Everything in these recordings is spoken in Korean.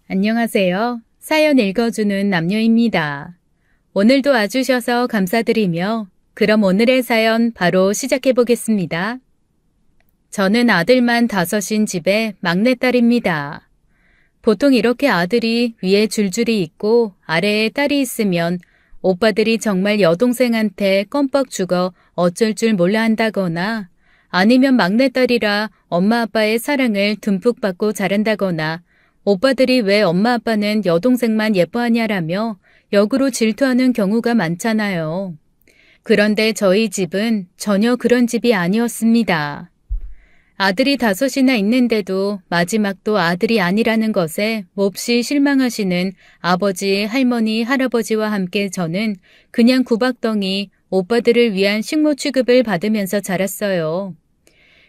안녕하세요. 사연 읽어주는 남녀입니다. 오늘도 와주셔서 감사드리며 그럼 오늘의 사연 바로 시작해 보겠습니다. 저는 아들만 5인 집의 막내딸입니다. 보통 이렇게 아들이 위에 줄줄이 있고 아래에 딸이 있으면 오빠들이 정말 여동생한테 껌뻑 죽어 어쩔 줄 몰라 한다거나 아니면 막내딸이라 엄마 아빠의 사랑을 듬뿍 받고 자란다거나 오빠들이 왜 엄마 아빠는 여동생만 예뻐하냐라며 역으로 질투하는 경우가 많잖아요. 그런데 저희 집은 전혀 그런 집이 아니었습니다. 아들이 5이나 있는데도 마지막도 아들이 아니라는 것에 몹시 실망하시는 아버지, 할머니, 할아버지와 함께 저는 그냥 구박덩이 오빠들을 위한 식모 취급을 받으면서 자랐어요.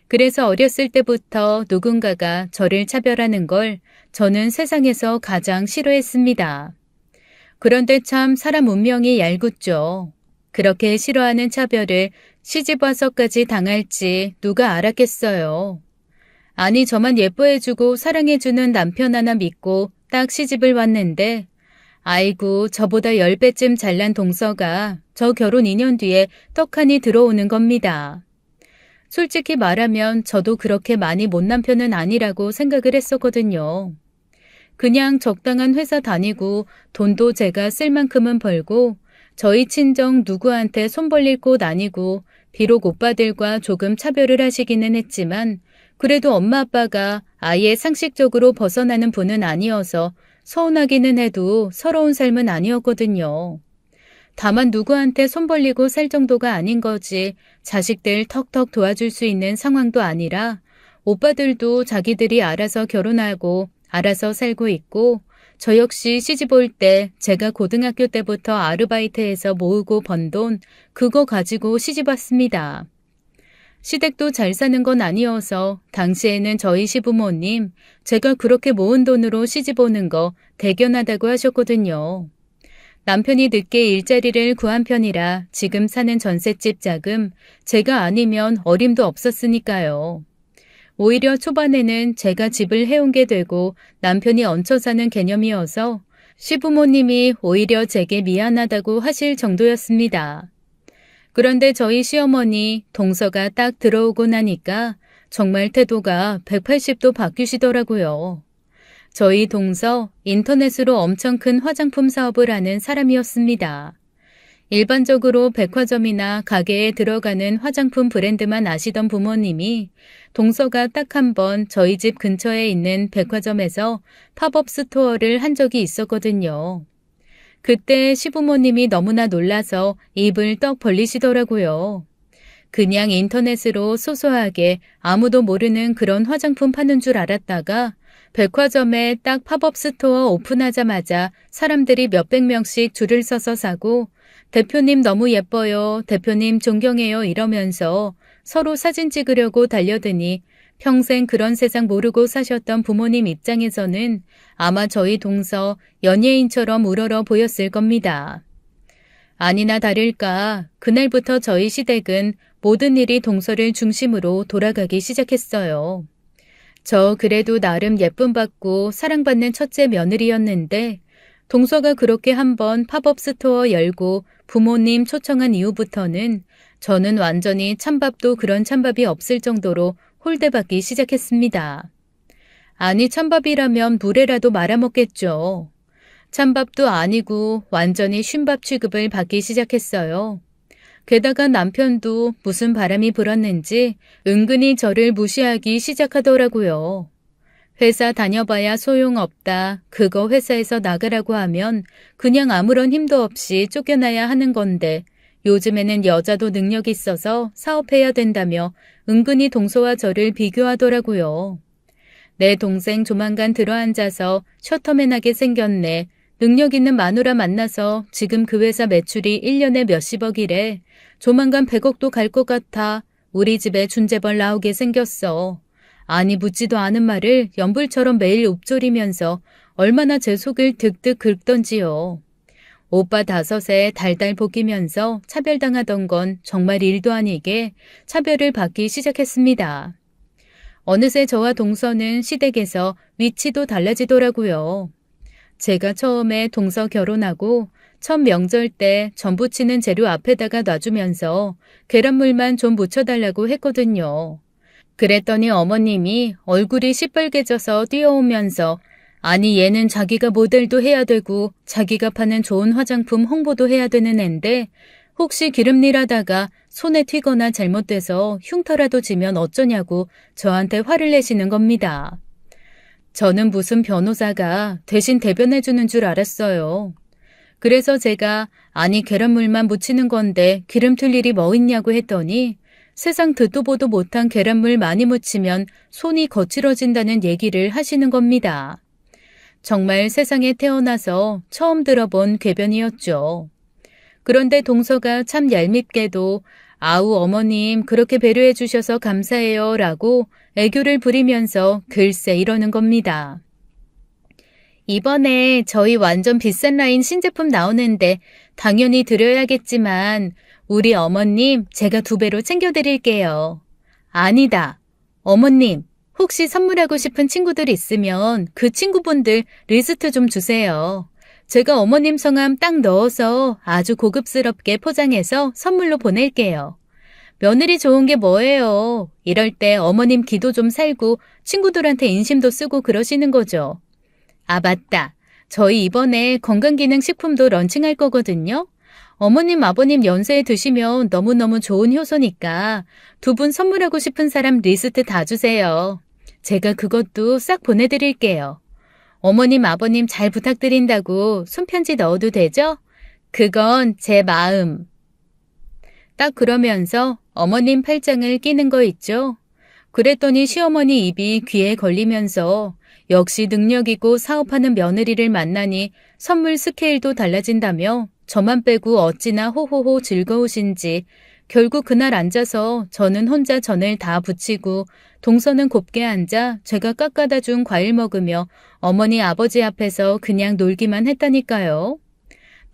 그래서 어렸을 때부터 누군가가 저를 차별하는 걸 저는 세상에서 가장 싫어했습니다. 그런데 참 사람 운명이 얄궂죠. 그렇게 싫어하는 차별을 시집 와서까지 당할지 누가 알았겠어요. 아니 저만 예뻐해주고 사랑해주는 남편 하나 믿고 딱 시집을 왔는데 아이고 저보다 10배쯤 잘난 동서가 저 결혼 2년 뒤에 떡하니 들어오는 겁니다. 솔직히 말하면 저도 그렇게 많이 못난 편은 아니라고 생각을 했었거든요. 그냥 적당한 회사 다니고 돈도 제가 쓸 만큼은 벌고 저희 친정 누구한테 손 벌릴 곳 아니고 비록 오빠들과 조금 차별을 하시기는 했지만 그래도 엄마 아빠가 아예 상식적으로 벗어나는 분은 아니어서 서운하기는 해도 서러운 삶은 아니었거든요. 다만 누구한테 손 벌리고 살 정도가 아닌 거지 자식들 턱턱 도와줄 수 있는 상황도 아니라 오빠들도 자기들이 알아서 결혼하고 알아서 살고 있고 저 역시 시집 올 때 제가 고등학교 때부터 아르바이트해서 모으고 번 돈 그거 가지고 시집 왔습니다. 시댁도 잘 사는 건 아니어서 당시에는 저희 시부모님 제가 그렇게 모은 돈으로 시집 오는 거 대견하다고 하셨거든요. 남편이 늦게 일자리를 구한 편이라 지금 사는 전셋집 자금 제가 아니면 어림도 없었으니까요. 오히려 초반에는 제가 집을 해온 게 되고 남편이 얹혀 사는 개념이어서 시부모님이 오히려 제게 미안하다고 하실 정도였습니다. 그런데 저희 시어머니 동서가 딱 들어오고 나니까 정말 태도가 180도 바뀌시더라고요. 저희 동서 인터넷으로 엄청 큰 화장품 사업을 하는 사람이었습니다. 일반적으로 백화점이나 가게에 들어가는 화장품 브랜드만 아시던 부모님이 동서가 딱 한 번 저희 집 근처에 있는 백화점에서 팝업 스토어를 한 적이 있었거든요. 그때 시부모님이 너무나 놀라서 입을 떡 벌리시더라고요. 그냥 인터넷으로 소소하게 아무도 모르는 그런 화장품 파는 줄 알았다가 백화점에 딱 팝업 스토어 오픈하자마자 사람들이 몇백 명씩 줄을 서서 사고 대표님 너무 예뻐요, 대표님 존경해요 이러면서 서로 사진 찍으려고 달려드니 평생 그런 세상 모르고 사셨던 부모님 입장에서는 아마 저희 동서 연예인처럼 우러러 보였을 겁니다. 아니나 다를까 그날부터 저희 시댁은 모든 일이 동서를 중심으로 돌아가기 시작했어요. 저 그래도 나름 예쁨 받고 사랑받는 첫째 며느리였는데 동서가 그렇게 한번 팝업 스토어 열고 부모님 초청한 이후부터는 저는 완전히 찬밥도 그런 찬밥이 없을 정도로 홀대받기 시작했습니다. 아니 찬밥이라면 물에라도 말아먹겠죠. 찬밥도 아니고 완전히 쉰밥 취급을 받기 시작했어요. 게다가 남편도 무슨 바람이 불었는지 은근히 저를 무시하기 시작하더라고요. 회사 다녀봐야 소용없다. 그거 회사에서 나가라고 하면 그냥 아무런 힘도 없이 쫓겨나야 하는 건데 요즘에는 여자도 능력이 있어서 사업해야 된다며 은근히 동서와 저를 비교하더라고요. 내 동생 조만간 들어앉아서 셔터맨하게 생겼네. 능력 있는 마누라 만나서 지금 그 회사 매출이 1년에 몇십억이래. 조만간 100억도 갈 것 같아. 우리 집에 준재벌 나오게 생겼어. 아니 묻지도 않은 말을 연불처럼 매일 읊조리면서 얼마나 제 속을 득득 긁던지요. 오빠 5에 달달 볶이면서 차별당하던 건 정말 일도 아니게 차별을 받기 시작했습니다. 어느새 저와 동서는 시댁에서 위치도 달라지더라고요. 제가 처음에 동서 결혼하고 첫 명절 때 전 부치는 재료 앞에다가 놔주면서 계란물만 좀 묻혀달라고 했거든요. 그랬더니 어머님이 얼굴이 시뻘개져서 뛰어오면서 아니 얘는 자기가 모델도 해야 되고 자기가 파는 좋은 화장품 홍보도 해야 되는 앤데 혹시 기름일하다가 손에 튀거나 잘못돼서 흉터라도 지면 어쩌냐고 저한테 화를 내시는 겁니다. 저는 무슨 변호사가 대신 대변해주는 줄 알았어요. 그래서 제가 아니 계란물만 묻히는 건데 기름 튈 일이 뭐 있냐고 했더니 세상 듣도 보도 못한 계란물 많이 묻히면 손이 거칠어진다는 얘기를 하시는 겁니다. 정말 세상에 태어나서 처음 들어본 궤변이었죠. 그런데 동서가 참 얄밉게도 아우 어머님 그렇게 배려해 주셔서 감사해요 라고 애교를 부리면서 글쎄 이러는 겁니다. 이번에 저희 완전 비싼 라인 신제품 나오는데 당연히 드려야겠지만 우리 어머님 제가 2배로 챙겨드릴게요. 아니다. 어머님 혹시 선물하고 싶은 친구들 있으면 그 친구분들 리스트 좀 주세요. 제가 어머님 성함 딱 넣어서 아주 고급스럽게 포장해서 선물로 보낼게요. 며느리 좋은 게 뭐예요? 이럴 때 어머님 기도 좀 살고 친구들한테 인심도 쓰고 그러시는 거죠. 아 맞다. 저희 이번에 건강기능식품도 런칭할 거거든요. 어머님 아버님 연세에 드시면 너무너무 좋은 효소니까 2분 선물하고 싶은 사람 리스트 다 주세요. 제가 그것도 싹 보내드릴게요. 어머님 아버님 잘 부탁드린다고 손편지 넣어도 되죠? 그건 제 마음. 딱 그러면서 어머님 팔짱을 끼는 거 있죠? 그랬더니 시어머니 입이 귀에 걸리면서 역시 능력 있고 사업하는 며느리를 만나니 선물 스케일도 달라진다며 저만 빼고 어찌나 호호호 즐거우신지 결국 그날 앉아서 저는 혼자 전을 다 부치고 동서는 곱게 앉아 제가 깎아다 준 과일 먹으며 어머니 아버지 앞에서 그냥 놀기만 했다니까요.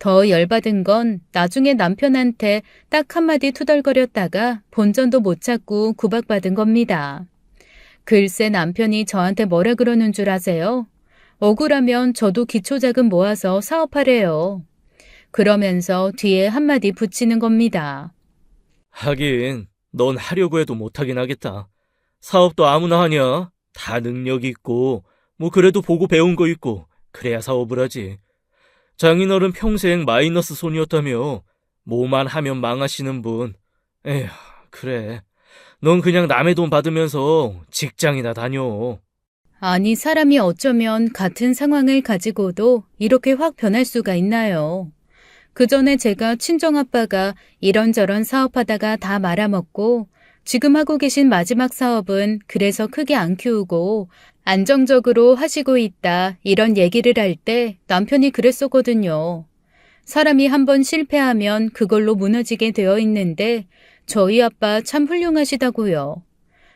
더 열받은 건 나중에 남편한테 딱 한마디 투덜거렸다가 본전도 못 찾고 구박받은 겁니다. 글쎄 남편이 저한테 뭐라 그러는 줄 아세요? 억울하면 저도 기초자금 모아서 사업하래요. 그러면서 뒤에 한마디 붙이는 겁니다. 하긴 넌 하려고 해도 못하긴 하겠다. 사업도 아무나 하냐? 다 능력 있고 뭐 그래도 보고 배운 거 있고 그래야 사업을 하지. 장인어른 평생 마이너스 손이었다며 뭐만 하면 망하시는 분. 에휴 그래. 넌 그냥 남의 돈 받으면서 직장이나 다녀. 아니 사람이 어쩌면 같은 상황을 가지고도 이렇게 확 변할 수가 있나요? 그 전에 제가 친정아빠가 이런저런 사업하다가 다 말아먹고 지금 하고 계신 마지막 사업은 그래서 크게 안 키우고 안정적으로 하시고 있다 이런 얘기를 할 때 남편이 그랬었거든요. 사람이 한번 실패하면 그걸로 무너지게 되어 있는데 저희 아빠 참 훌륭하시다고요.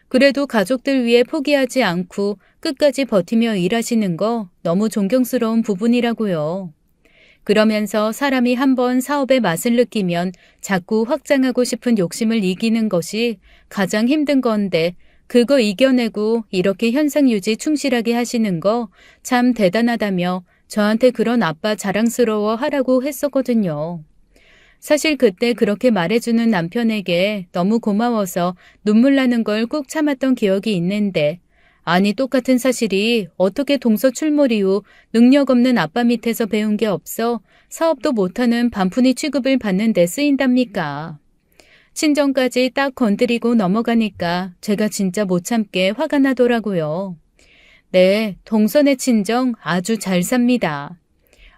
그래도 가족들 위해 포기하지 않고 끝까지 버티며 일하시는 거 너무 존경스러운 부분이라고요. 그러면서 사람이 한번 사업의 맛을 느끼면 자꾸 확장하고 싶은 욕심을 이기는 것이 가장 힘든 건데 그거 이겨내고 이렇게 현상 유지 충실하게 하시는 거 참 대단하다며 저한테 그런 아빠 자랑스러워 하라고 했었거든요. 사실 그때 그렇게 말해주는 남편에게 너무 고마워서 눈물 나는 걸 꾹 참았던 기억이 있는데 아니 똑같은 사실이 어떻게 동서 출몰 이후 능력 없는 아빠 밑에서 배운 게 없어 사업도 못하는 반푼이 취급을 받는 데 쓰인답니까? 친정까지 딱 건드리고 넘어가니까 제가 진짜 못 참게 화가 나더라고요. 네, 동선의 친정 아주 잘 삽니다.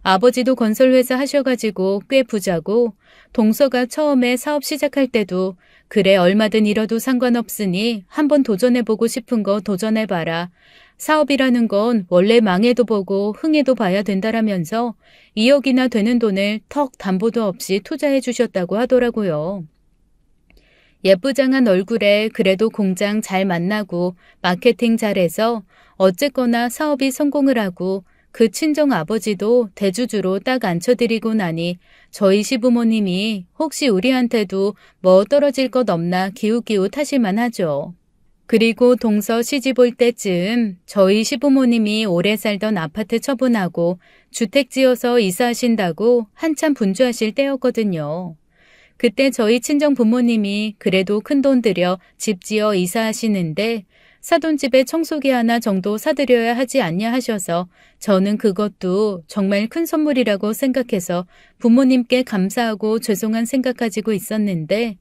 아버지도 건설회사 하셔가지고 꽤 부자고 동서가 처음에 사업 시작할 때도 그래 얼마든 잃어도 상관없으니 한번 도전해보고 싶은 거 도전해봐라. 사업이라는 건 원래 망해도 보고 흥해도 봐야 된다라면서 2억이나 되는 돈을 턱 담보도 없이 투자해 주셨다고 하더라고요. 예쁘장한 얼굴에 그래도 공장 잘 만나고 마케팅 잘해서 어쨌거나 사업이 성공을 하고 그 친정 아버지도 대주주로 딱 앉혀드리고 나니 저희 시부모님이 혹시 우리한테도 뭐 떨어질 것 없나 기웃기웃 하실만 하죠. 그리고 동서 시집 올 때쯤 저희 시부모님이 오래 살던 아파트 처분하고 주택 지어서 이사하신다고 한참 분주하실 때였거든요. 그때 저희 친정 부모님이 그래도 큰돈 들여 집 지어 이사하시는데 사돈집에 청소기 하나 정도 사드려야 하지 않냐 하셔서 저는 그것도 정말 큰 선물이라고 생각해서 부모님께 감사하고 죄송한 생각 가지고 있었는데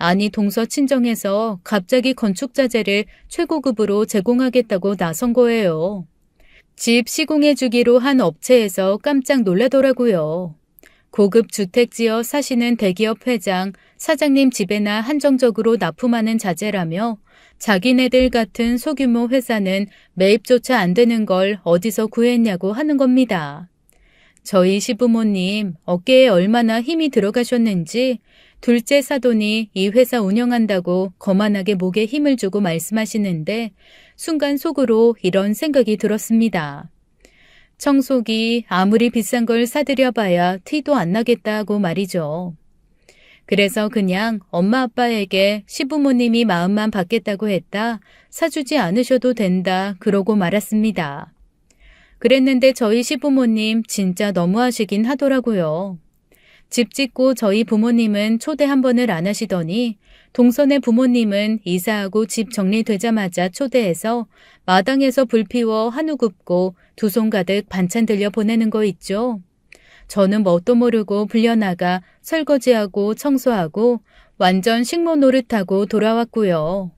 아니 동서 친정에서 갑자기 건축 자재를 최고급으로 제공하겠다고 나선 거예요. 집 시공해 주기로 한 업체에서 깜짝 놀라더라고요. 고급 주택 지어 사시는 대기업 회장, 사장님 집에나 한정적으로 납품하는 자재라며 자기네들 같은 소규모 회사는 매입조차 안 되는 걸 어디서 구했냐고 하는 겁니다. 저희 시부모님 어깨에 얼마나 힘이 들어가셨는지 둘째 사돈이 이 회사 운영한다고 거만하게 목에 힘을 주고 말씀하시는데 순간 속으로 이런 생각이 들었습니다. 청소기 아무리 비싼 걸 사드려봐야 티도 안 나겠다고 말이죠. 그래서 그냥 엄마 아빠에게 시부모님이 마음만 받겠다고 했다, 사주지 않으셔도 된다 그러고 말았습니다. 그랬는데 저희 시부모님 진짜 너무하시긴 하더라고요. 집 짓고 저희 부모님은 초대 한 번을 안 하시더니 동선의 부모님은 이사하고 집 정리되자마자 초대해서 마당에서 불 피워 한우 굽고 두 손 가득 반찬 들려 보내는 거 있죠. 저는 뭣도 모르고 불려나가 설거지하고 청소하고 완전 식모 노릇하고 돌아왔고요.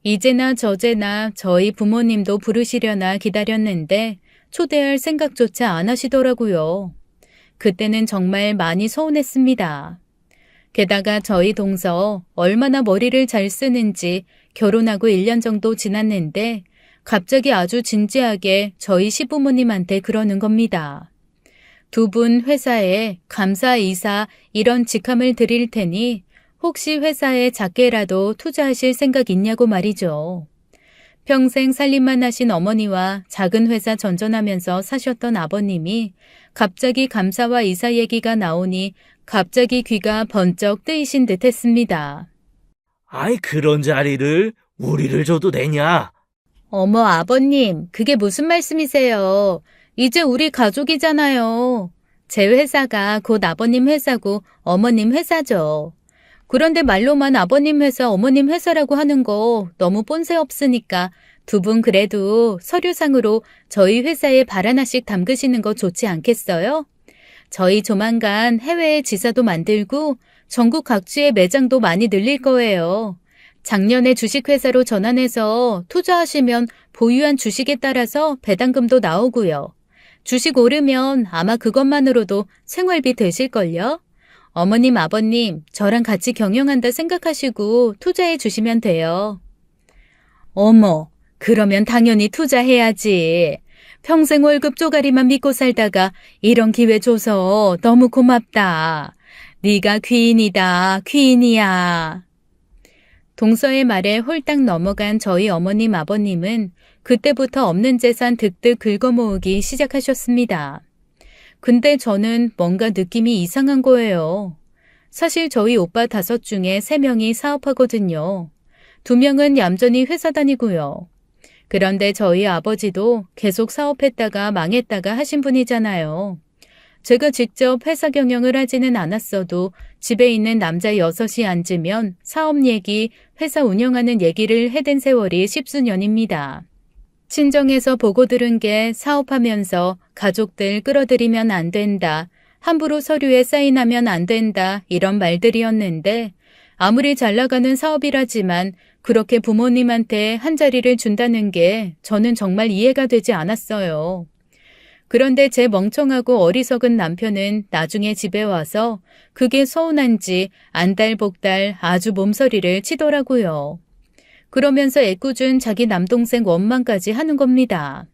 이제나 저제나 저희 부모님도 부르시려나 기다렸는데 초대할 생각조차 안 하시더라고요. 그때는 정말 많이 서운했습니다. 게다가 저희 동서 얼마나 머리를 잘 쓰는지 결혼하고 1년 정도 지났는데 갑자기 아주 진지하게 저희 시부모님한테 그러는 겁니다. 두 분 회사에 감사이사 이런 직함을 드릴 테니 혹시 회사에 작게라도 투자하실 생각 있냐고 말이죠. 평생 살림만 하신 어머니와 작은 회사 전전하면서 사셨던 아버님이 갑자기 감사와 이사 얘기가 나오니 갑자기 귀가 번쩍 뜨이신 듯 했습니다. 아이, 그런 자리를 우리를 줘도 되냐? 어머 아버님, 그게 무슨 말씀이세요? 이제 우리 가족이잖아요. 제 회사가 곧 아버님 회사고 어머님 회사죠. 그런데 말로만 아버님 회사, 어머님 회사라고 하는 거 너무 뻔세 없으니까 두 분 그래도 서류상으로 저희 회사에 발 하나씩 담그시는 거 좋지 않겠어요? 저희 조만간 해외에 지사도 만들고 전국 각지의 매장도 많이 늘릴 거예요. 작년에 주식회사로 전환해서 투자하시면 보유한 주식에 따라서 배당금도 나오고요. 주식 오르면 아마 그것만으로도 생활비 되실걸요? 어머님, 아버님, 저랑 같이 경영한다 생각하시고 투자해 주시면 돼요. 어머, 그러면 당연히 투자해야지. 평생 월급 쪼가리만 믿고 살다가 이런 기회 줘서 너무 고맙다. 네가 귀인이다, 귀인이야. 동서의 말에 홀딱 넘어간 저희 어머님, 아버님은 그때부터 없는 재산 득득 긁어모으기 시작하셨습니다. 근데 저는 뭔가 느낌이 이상한 거예요. 사실 저희 오빠 5 중에 3명이 사업하거든요. 2명은 얌전히 회사 다니고요. 그런데 저희 아버지도 계속 사업했다가 망했다가 하신 분이잖아요. 제가 직접 회사 경영을 하지는 않았어도 집에 있는 남자 6이 앉으면 사업 얘기, 회사 운영하는 얘기를 해댄 세월이 10수년입니다. 친정에서 보고 들은 게 사업하면서 가족들 끌어들이면 안 된다, 함부로 서류에 사인하면 안 된다 이런 말들이었는데 아무리 잘 나가는 사업이라지만 그렇게 부모님한테 한 자리를 준다는 게 저는 정말 이해가 되지 않았어요. 그런데 제 멍청하고 어리석은 남편은 나중에 집에 와서 그게 서운한지 안달복달 아주 몸서리를 치더라고요. 그러면서 애꿎은 자기 남동생 원망까지 하는 겁니다.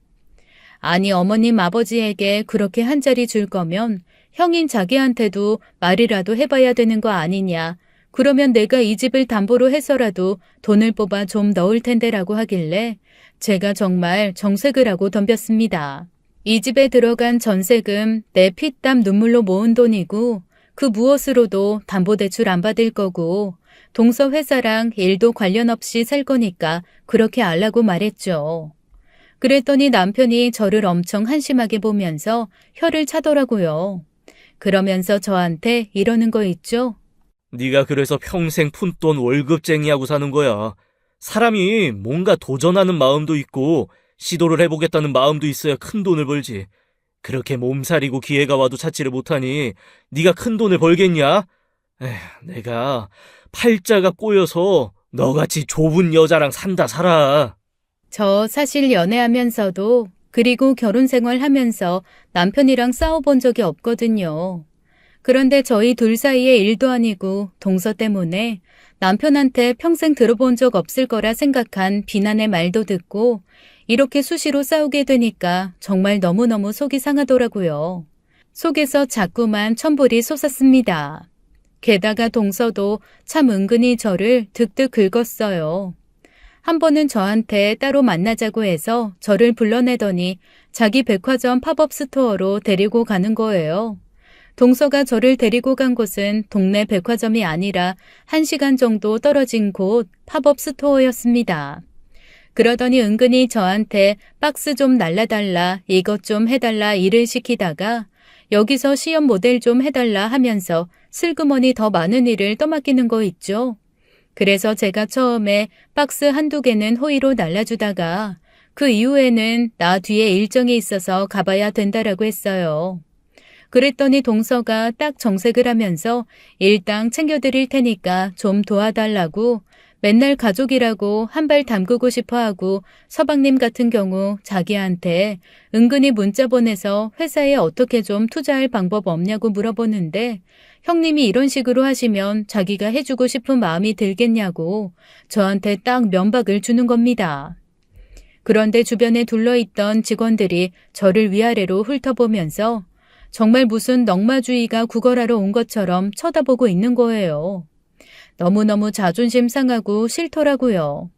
아니 어머님 아버지에게 그렇게 한 자리 줄 거면 형인 자기한테도 말이라도 해봐야 되는 거 아니냐. 그러면 내가 이 집을 담보로 해서라도 돈을 뽑아 좀 넣을 텐데라고 하길래 제가 정말 정색을 하고 덤볐습니다. 이 집에 들어간 전세금 내 피땀 눈물로 모은 돈이고 그 무엇으로도 담보대출 안 받을 거고 동서 회사랑 일도 관련 없이 살 거니까 그렇게 알라고 말했죠. 그랬더니 남편이 저를 엄청 한심하게 보면서 혀를 차더라고요. 그러면서 저한테 이러는 거 있죠? 네가 그래서 평생 푼돈 월급쟁이하고 사는 거야. 사람이 뭔가 도전하는 마음도 있고 시도를 해보겠다는 마음도 있어야 큰 돈을 벌지. 그렇게 몸살이고 기회가 와도 찾지를 못하니 네가 큰 돈을 벌겠냐? 에휴, 내가 팔자가 꼬여서 너같이 좁은 여자랑 산다 살아. 저 사실 연애하면서도 그리고 결혼 생활하면서 남편이랑 싸워본 적이 없거든요. 그런데 저희 둘 사이에 일도 아니고 동서 때문에 남편한테 평생 들어본 적 없을 거라 생각한 비난의 말도 듣고 이렇게 수시로 싸우게 되니까 정말 너무너무 속이 상하더라고요. 속에서 자꾸만 천불이 솟았습니다. 게다가 동서도 참 은근히 저를 득득 긁었어요. 한 번은 저한테 따로 만나자고 해서 저를 불러내더니 자기 백화점 팝업 스토어로 데리고 가는 거예요. 동서가 저를 데리고 간 곳은 동네 백화점이 아니라 1시간 정도 떨어진 곳 팝업 스토어였습니다. 그러더니 은근히 저한테 박스 좀 날라달라, 이것 좀 해달라 일을 시키다가 여기서 시험 모델 좀 해달라 하면서 슬그머니 더 많은 일을 떠맡기는 거 있죠. 그래서 제가 처음에 박스 한두 개는 호의로 날라주다가 그 이후에는 나 뒤에 일정이 있어서 가봐야 된다라고 했어요. 그랬더니 동서가 딱 정색을 하면서 일당 챙겨드릴 테니까 좀 도와달라고 맨날 가족이라고 한 발 담그고 싶어 하고 서방님 같은 경우 자기한테 은근히 문자 보내서 회사에 어떻게 좀 투자할 방법 없냐고 물어보는데 형님이 이런 식으로 하시면 자기가 해주고 싶은 마음이 들겠냐고 저한테 딱 면박을 주는 겁니다. 그런데 주변에 둘러있던 직원들이 저를 위아래로 훑어보면서 정말 무슨 넉마주의가 구걸하러 온 것처럼 쳐다보고 있는 거예요. 너무너무 자존심 상하고 싫더라고요.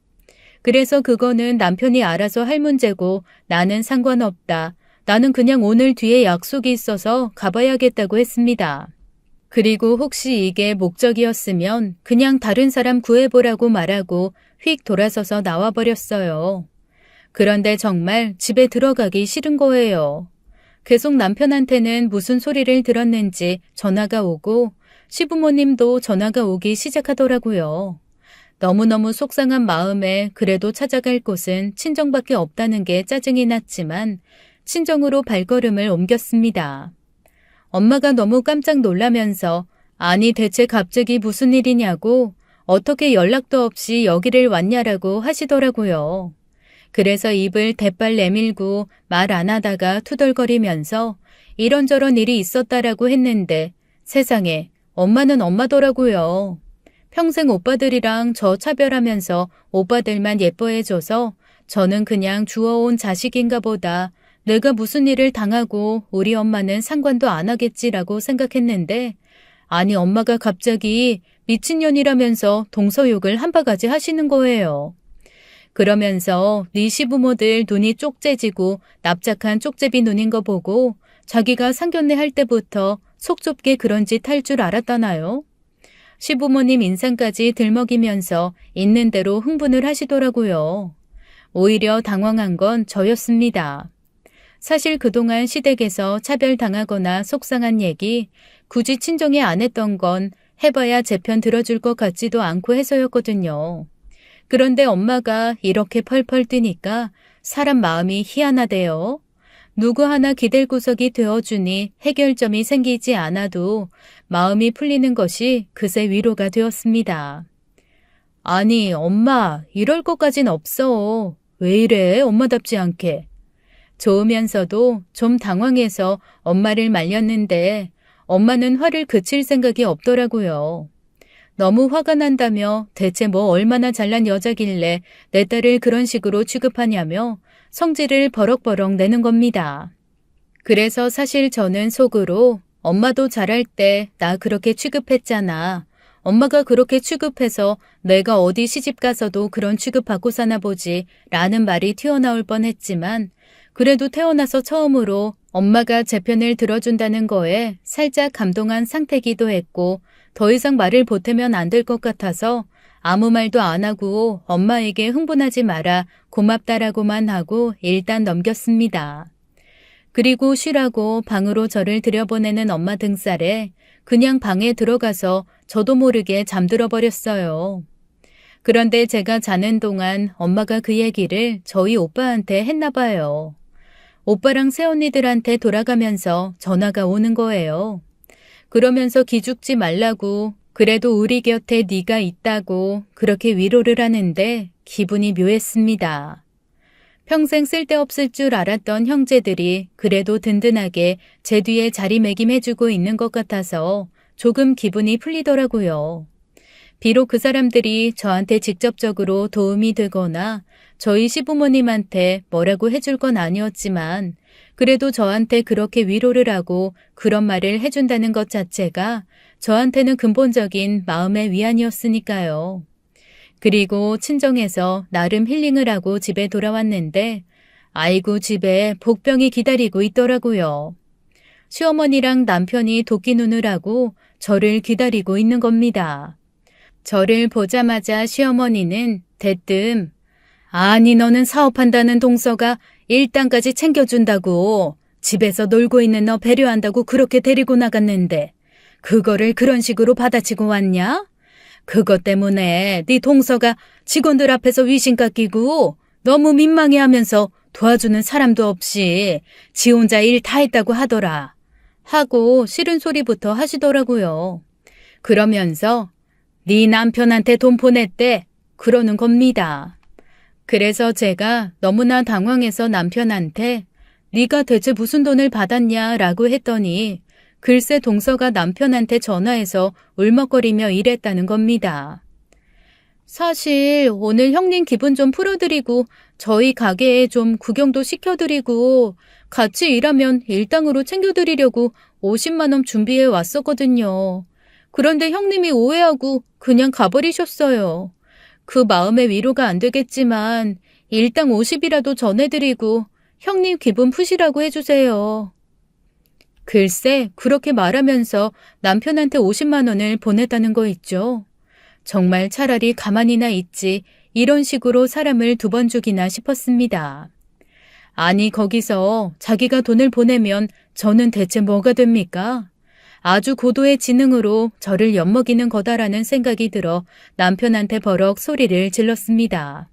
그래서 그거는 남편이 알아서 할 문제고 나는 상관없다. 나는 그냥 오늘 뒤에 약속이 있어서 가봐야겠다고 했습니다. 그리고 혹시 이게 목적이었으면 그냥 다른 사람 구해보라고 말하고 휙 돌아서서 나와버렸어요. 그런데 정말 집에 들어가기 싫은 거예요. 계속 남편한테는 무슨 소리를 들었는지 전화가 오고 시부모님도 전화가 오기 시작하더라고요. 너무너무 속상한 마음에 그래도 찾아갈 곳은 친정밖에 없다는 게 짜증이 났지만 친정으로 발걸음을 옮겼습니다. 엄마가 너무 깜짝 놀라면서 아니 대체 갑자기 무슨 일이냐고 어떻게 연락도 없이 여기를 왔냐라고 하시더라고요. 그래서 입을 대빨 내밀고 말 안 하다가 투덜거리면서 이런저런 일이 있었다라고 했는데 세상에 엄마는 엄마더라고요. 평생 오빠들이랑 저 차별하면서 오빠들만 예뻐해줘서 저는 그냥 주워온 자식인가 보다 내가 무슨 일을 당하고 우리 엄마는 상관도 안 하겠지라고 생각했는데 아니 엄마가 갑자기 미친년이라면서 동서욕을 한 바가지 하시는 거예요. 그러면서 네 시부모들 눈이 쪽째지고 납작한 쪽제비 눈인 거 보고 자기가 상견례 할 때부터 속 좁게 그런 짓 할 줄 알았다나요? 시부모님 인상까지 들먹이면서 있는 대로 흥분을 하시더라고요. 오히려 당황한 건 저였습니다. 사실 그동안 시댁에서 차별당하거나 속상한 얘기 굳이 친정에 안 했던 건 해봐야 제 편 들어줄 것 같지도 않고 해서였거든요. 그런데 엄마가 이렇게 펄펄 뛰니까 사람 마음이 희한하대요. 누구 하나 기댈 구석이 되어주니 해결점이 생기지 않아도 마음이 풀리는 것이 그새 위로가 되었습니다. 아니 엄마 이럴 것까진 없어. 왜 이래 엄마답지 않게. 좋으면서도 좀 당황해서 엄마를 말렸는데 엄마는 화를 그칠 생각이 없더라고요. 너무 화가 난다며 대체 뭐 얼마나 잘난 여자길래 내 딸을 그런 식으로 취급하냐며 성질을 버럭버럭 내는 겁니다. 그래서 사실 저는 속으로 엄마도 잘할 때 나 그렇게 취급했잖아. 엄마가 그렇게 취급해서 내가 어디 시집 가서도 그런 취급받고 사나 보지 라는 말이 튀어나올 뻔했지만 그래도 태어나서 처음으로 엄마가 제 편을 들어준다는 거에 살짝 감동한 상태기도 했고 더 이상 말을 보태면 안 될 것 같아서 아무 말도 안 하고 엄마에게 흥분하지 마라 고맙다라고만 하고 일단 넘겼습니다. 그리고 쉬라고 방으로 저를 들여보내는 엄마 등살에 그냥 방에 들어가서 저도 모르게 잠들어 버렸어요. 그런데 제가 자는 동안 엄마가 그 얘기를 저희 오빠한테 했나 봐요. 오빠랑 새언니들한테 돌아가면서 전화가 오는 거예요. 그러면서 기죽지 말라고 그래도 우리 곁에 네가 있다고 그렇게 위로를 하는데 기분이 묘했습니다. 평생 쓸데없을 줄 알았던 형제들이 그래도 든든하게 제 뒤에 자리매김해주고 있는 것 같아서 조금 기분이 풀리더라고요. 비록 그 사람들이 저한테 직접적으로 도움이 되거나 저희 시부모님한테 뭐라고 해줄 건 아니었지만 그래도 저한테 그렇게 위로를 하고 그런 말을 해준다는 것 자체가 저한테는 근본적인 마음의 위안이었으니까요. 그리고 친정에서 나름 힐링을 하고 집에 돌아왔는데 아이고 집에 복병이 기다리고 있더라고요. 시어머니랑 남편이 도끼 눈을 하고 저를 기다리고 있는 겁니다. 저를 보자마자 시어머니는 대뜸 아니 너는 사업한다는 동서가 일당까지 챙겨준다고 집에서 놀고 있는 너 배려한다고 그렇게 데리고 나갔는데 그거를 그런 식으로 받아치고 왔냐? 그것 때문에 네 동서가 직원들 앞에서 위신 깎이고 너무 민망해하면서 도와주는 사람도 없이 지 혼자 일 다 했다고 하더라. 하고 싫은 소리부터 하시더라고요. 그러면서 네 남편한테 돈 보냈대 그러는 겁니다. 그래서 제가 너무나 당황해서 남편한테 네가 대체 무슨 돈을 받았냐라고 했더니 글쎄 동서가 남편한테 전화해서 울먹거리며 이랬다는 겁니다. 사실 오늘 형님 기분 좀 풀어드리고 저희 가게에 좀 구경도 시켜드리고 같이 일하면 일당으로 챙겨드리려고 50만 원 준비해 왔었거든요. 그런데 형님이 오해하고 그냥 가버리셨어요. 그 마음의 위로가 안 되겠지만 일당 50이라도 전해드리고 형님 기분 푸시라고 해주세요. 글쎄 그렇게 말하면서 남편한테 50만 원을 보냈다는 거 있죠. 정말 차라리 가만히나 있지 이런 식으로 사람을 2번 죽이나 싶었습니다. 아니 거기서 자기가 돈을 보내면 저는 대체 뭐가 됩니까? 아주 고도의 지능으로 저를 엿먹이는 거다라는 생각이 들어 남편한테 버럭 소리를 질렀습니다.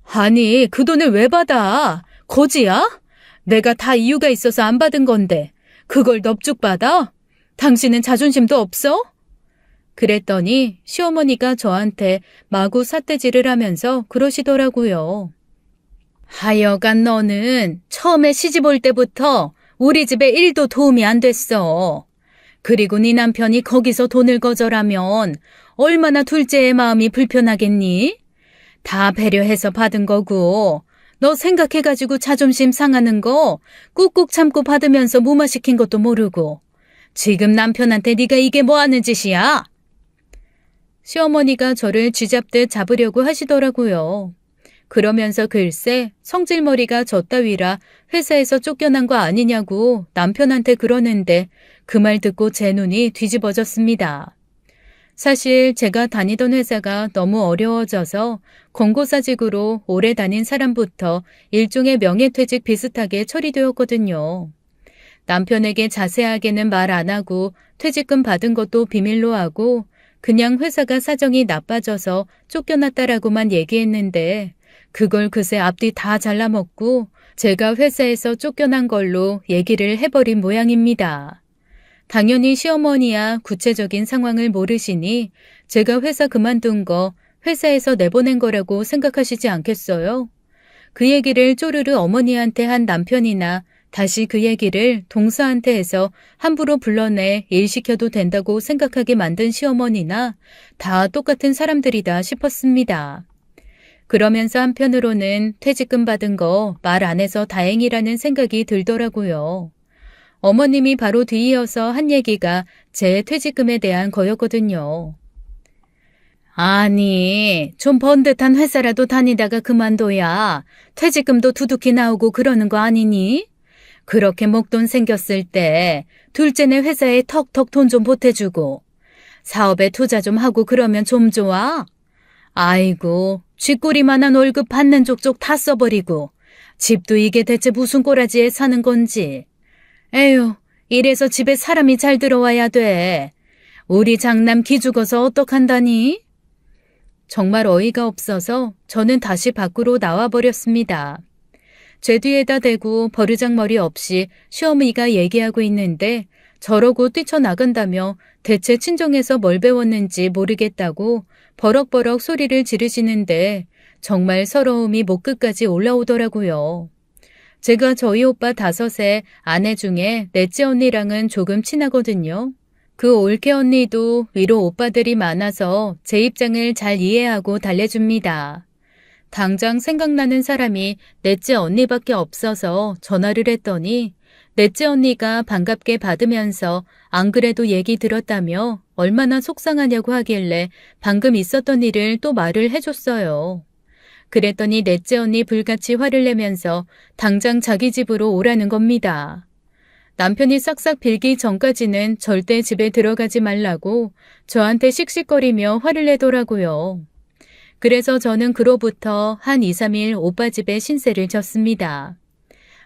아니 그 돈을 왜 받아? 거지야? 내가 다 이유가 있어서 안 받은 건데 그걸 넙죽 받아? 당신은 자존심도 없어? 그랬더니 시어머니가 저한테 마구 삿대질을 하면서 그러시더라고요. 하여간 너는 처음에 시집 올 때부터 우리 집에 1도 도움이 안 됐어. 그리고 네 남편이 거기서 돈을 거절하면 얼마나 둘째의 마음이 불편하겠니? 다 배려해서 받은 거고 너 생각해가지고 자존심 상하는 거 꾹꾹 참고 받으면서 무마시킨 것도 모르고 지금 남편한테 네가 이게 뭐 하는 짓이야? 시어머니가 저를 쥐잡듯 잡으려고 하시더라고요. 그러면서 글쎄 성질머리가 저 따위라 회사에서 쫓겨난 거 아니냐고 남편한테 그러는데 그 말 듣고 제 눈이 뒤집어졌습니다. 사실 제가 다니던 회사가 너무 어려워져서 권고사직으로 오래 다닌 사람부터 일종의 명예퇴직 비슷하게 처리되었거든요. 남편에게 자세하게는 말 안 하고 퇴직금 받은 것도 비밀로 하고 그냥 회사가 사정이 나빠져서 쫓겨났다라고만 얘기했는데 그걸 그새 앞뒤 다 잘라먹고 제가 회사에서 쫓겨난 걸로 얘기를 해버린 모양입니다. 당연히 시어머니야 구체적인 상황을 모르시니 제가 회사 그만둔 거 회사에서 내보낸 거라고 생각하시지 않겠어요? 그 얘기를 쪼르르 어머니한테 한 남편이나 다시 그 얘기를 동서한테 해서 함부로 불러내 일 시켜도 된다고 생각하게 만든 시어머니나 다 똑같은 사람들이다 싶었습니다. 그러면서 한편으로는 퇴직금 받은 거 말 안 해서 다행이라는 생각이 들더라고요. 어머님이 바로 뒤이어서 한 얘기가 제 퇴직금에 대한 거였거든요. 아니, 좀 번듯한 회사라도 다니다가 그만둬야 퇴직금도 두둑히 나오고 그러는 거 아니니? 그렇게 목돈 생겼을 때 둘째네 회사에 턱턱 돈 좀 보태주고 사업에 투자 좀 하고 그러면 좀 좋아? 아이고, 쥐꼬리만한 월급 받는 족족 다 써버리고 집도 이게 대체 무슨 꼬라지에 사는 건지. 에휴, 이래서 집에 사람이 잘 들어와야 돼. 우리 장남 기 죽어서 어떡한다니? 정말 어이가 없어서 저는 다시 밖으로 나와버렸습니다. 제 뒤에다 대고 버르장머리 없이 시어머니가 얘기하고 있는데 저러고 뛰쳐나간다며 대체 친정에서 뭘 배웠는지 모르겠다고 버럭버럭 소리를 지르시는데 정말 서러움이 목끝까지 올라오더라고요. 제가 저희 오빠 5의 아내 중에 넷째 언니랑은 조금 친하거든요. 그 올케 언니도 위로 오빠들이 많아서 제 입장을 잘 이해하고 달래줍니다. 당장 생각나는 사람이 넷째 언니밖에 없어서 전화를 했더니 넷째 언니가 반갑게 받으면서 안 그래도 얘기 들었다며 얼마나 속상하냐고 하길래 방금 있었던 일을 또 말을 해줬어요. 그랬더니 넷째 언니 불같이 화를 내면서 당장 자기 집으로 오라는 겁니다. 남편이 싹싹 빌기 전까지는 절대 집에 들어가지 말라고 저한테 씩씩거리며 화를 내더라고요. 그래서 저는 그로부터 한 2, 3일 오빠 집에 신세를 졌습니다.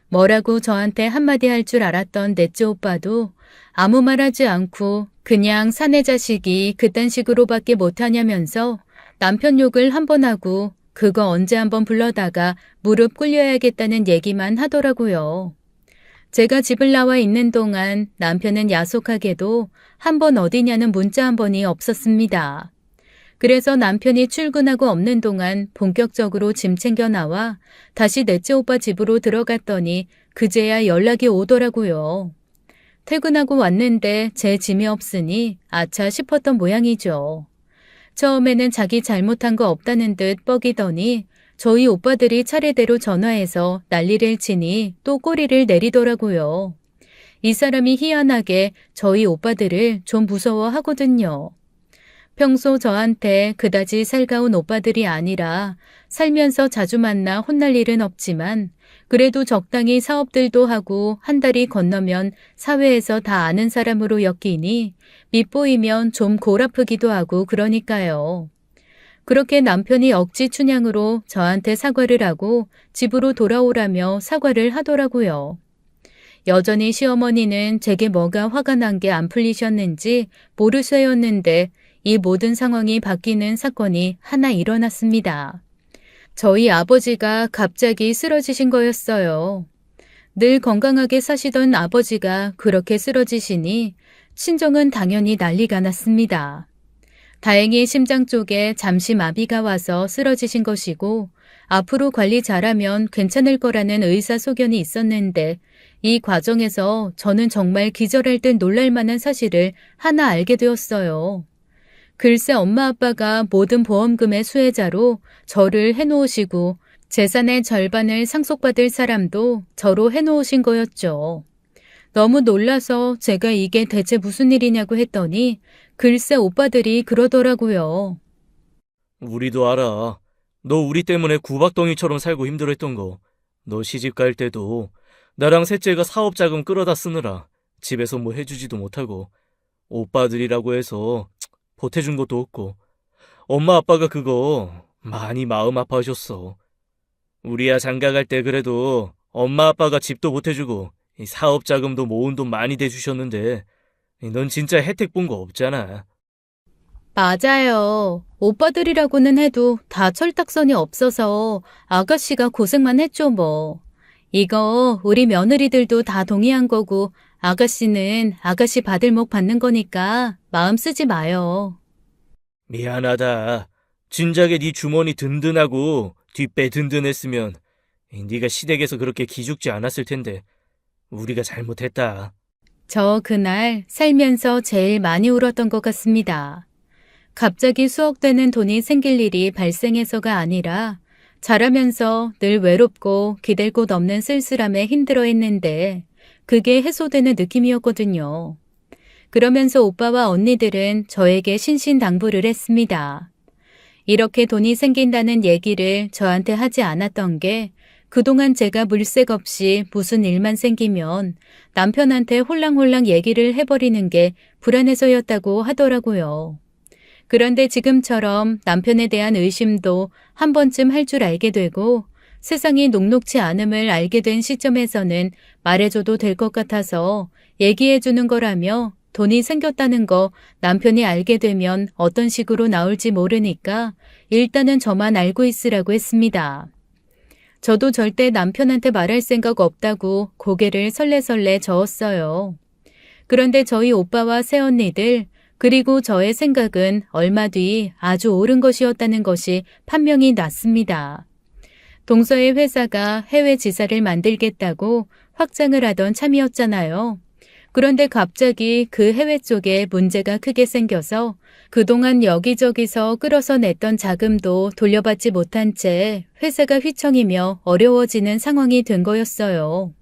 뭐라고 저한테 한마디 할 줄 알았던 넷째 오빠도 아무 말 하지 않고 그냥 사내 자식이 그딴 식으로밖에 못하냐면서 남편 욕을 한 번 하고 그거 언제 한번 불러다가 무릎 꿇려야겠다는 얘기만 하더라고요. 제가 집을 나와 있는 동안 남편은 야속하게도 한 번 어디냐는 문자 한 번이 없었습니다. 그래서 남편이 출근하고 없는 동안 본격적으로 짐 챙겨 나와 다시 넷째 오빠 집으로 들어갔더니 그제야 연락이 오더라고요. 퇴근하고 왔는데 제 짐이 없으니 아차 싶었던 모양이죠. 처음에는 자기 잘못한 거 없다는 듯 뻐기더니 저희 오빠들이 차례대로 전화해서 난리를 치니 또 꼬리를 내리더라고요. 이 사람이 희한하게 저희 오빠들을 좀 무서워하거든요. 평소 저한테 그다지 살가운 오빠들이 아니라 살면서 자주 만나 혼날 일은 없지만 그래도 적당히 사업들도 하고 한 달이 건너면 사회에서 다 아는 사람으로 엮이니 밉보이면 좀 골아프기도 하고 그러니까요. 그렇게 남편이 억지 춘향으로 저한테 사과를 하고 집으로 돌아오라며 사과를 하더라고요. 여전히 시어머니는 제게 뭐가 화가 난 게 안 풀리셨는지 모르쇠였는데 이 모든 상황이 바뀌는 사건이 하나 일어났습니다. 저희 아버지가 갑자기 쓰러지신 거였어요. 늘 건강하게 사시던 아버지가 그렇게 쓰러지시니 친정은 당연히 난리가 났습니다. 다행히 심장 쪽에 잠시 마비가 와서 쓰러지신 것이고 앞으로 관리 잘하면 괜찮을 거라는 의사소견이 있었는데 이 과정에서 저는 정말 기절할 듯 놀랄 만한 사실을 하나 알게 되었어요. 글쎄 엄마 아빠가 모든 보험금의 수혜자로 저를 해놓으시고 재산의 절반을 상속받을 사람도 저로 해놓으신 거였죠. 너무 놀라서 제가 이게 대체 무슨 일이냐고 했더니 글쎄 오빠들이 그러더라고요. 우리도 알아. 너 우리 때문에 구박덩이처럼 살고 힘들었던 거. 너 시집 갈 때도 나랑 셋째가 사업 자금 끌어다 쓰느라 집에서 뭐 해주지도 못하고 오빠들이라고 해서 보태준 것도 없고 엄마 아빠가 그거 많이 마음 아파하셨어. 우리야 장가 갈 때 그래도 엄마 아빠가 집도 보태주고 사업 자금도 모은 돈 많이 대주셨는데 넌 진짜 혜택 본 거 없잖아. 맞아요. 오빠들이라고는 해도 다 철딱선이 없어서 아가씨가 고생만 했죠 뭐. 이거 우리 며느리들도 다 동의한 거고 아가씨는 아가씨 받을 목 받는 거니까 마음 쓰지 마요. 미안하다. 진작에 네 주머니 든든하고 뒷배 든든했으면 네가 시댁에서 그렇게 기죽지 않았을 텐데 우리가 잘못했다. 저 그날 살면서 제일 많이 울었던 것 같습니다. 갑자기 수억 되는 돈이 생길 일이 발생해서가 아니라 자라면서 늘 외롭고 기댈 곳 없는 쓸쓸함에 힘들어했는데 그게 해소되는 느낌이었거든요. 그러면서 오빠와 언니들은 저에게 신신당부를 했습니다. 이렇게 돈이 생긴다는 얘기를 저한테 하지 않았던 게 그동안 제가 물색 없이 무슨 일만 생기면 남편한테 홀랑홀랑 얘기를 해버리는 게 불안해서였다고 하더라고요. 그런데 지금처럼 남편에 대한 의심도 한 번쯤 할 줄 알게 되고 세상이 녹록지 않음을 알게 된 시점에서는 말해줘도 될 것 같아서 얘기해주는 거라며 돈이 생겼다는 거 남편이 알게 되면 어떤 식으로 나올지 모르니까 일단은 저만 알고 있으라고 했습니다. 저도 절대 남편한테 말할 생각 없다고 고개를 설레설레 저었어요. 그런데 저희 오빠와 새언니들 그리고 저의 생각은 얼마 뒤 아주 옳은 것이었다는 것이 판명이 났습니다. 동서의 회사가 해외 지사를 만들겠다고 확장을 하던 참이었잖아요. 그런데 갑자기 그 해외 쪽에 문제가 크게 생겨서 그동안 여기저기서 끌어서 냈던 자금도 돌려받지 못한 채 회사가 휘청이며 어려워지는 상황이 된 거였어요.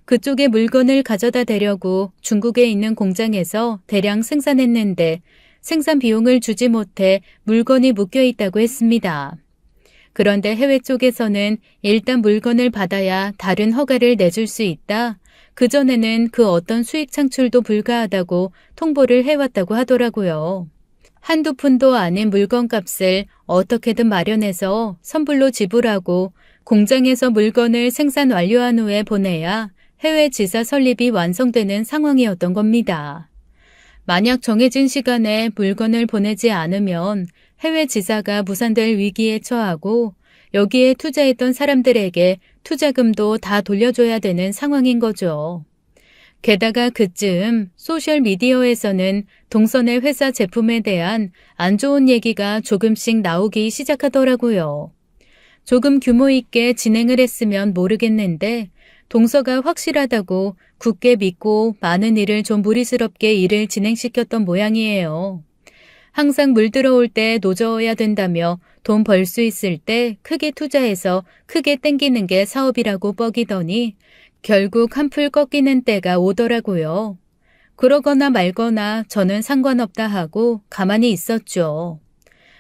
그쪽에 물건을 가져다 대려고 중국에 있는 공장에서 대량 생산했는데 생산 비용을 주지 못해 물건이 묶여 있다고 했습니다. 그런데 해외 쪽에서는 일단 물건을 받아야 다른 허가를 내줄 수 있다. 그전에는 그 어떤 수익 창출도 불가하다고 통보를 해왔다고 하더라고요. 한두 푼도 아닌 물건값을 어떻게든 마련해서 선불로 지불하고 공장에서 물건을 생산 완료한 후에 보내야 해외 지사 설립이 완성되는 상황이었던 겁니다. 만약 정해진 시간에 물건을 보내지 않으면 해외 지사가 무산될 위기에 처하고 여기에 투자했던 사람들에게 투자금도 다 돌려줘야 되는 상황인 거죠. 게다가 그쯤 소셜미디어에서는 동선의 회사 제품에 대한 안 좋은 얘기가 조금씩 나오기 시작하더라고요. 조금 규모 있게 진행을 했으면 모르겠는데 동서가 확실하다고 굳게 믿고 많은 일을 좀 무리스럽게 일을 진행시켰던 모양이에요. 항상 물 들어올 때 노저어야 된다며 돈 벌 수 있을 때 크게 투자해서 크게 땡기는 게 사업이라고 뻐기더니 결국 한풀 꺾이는 때가 오더라고요. 그러거나 말거나 저는 상관없다 하고 가만히 있었죠.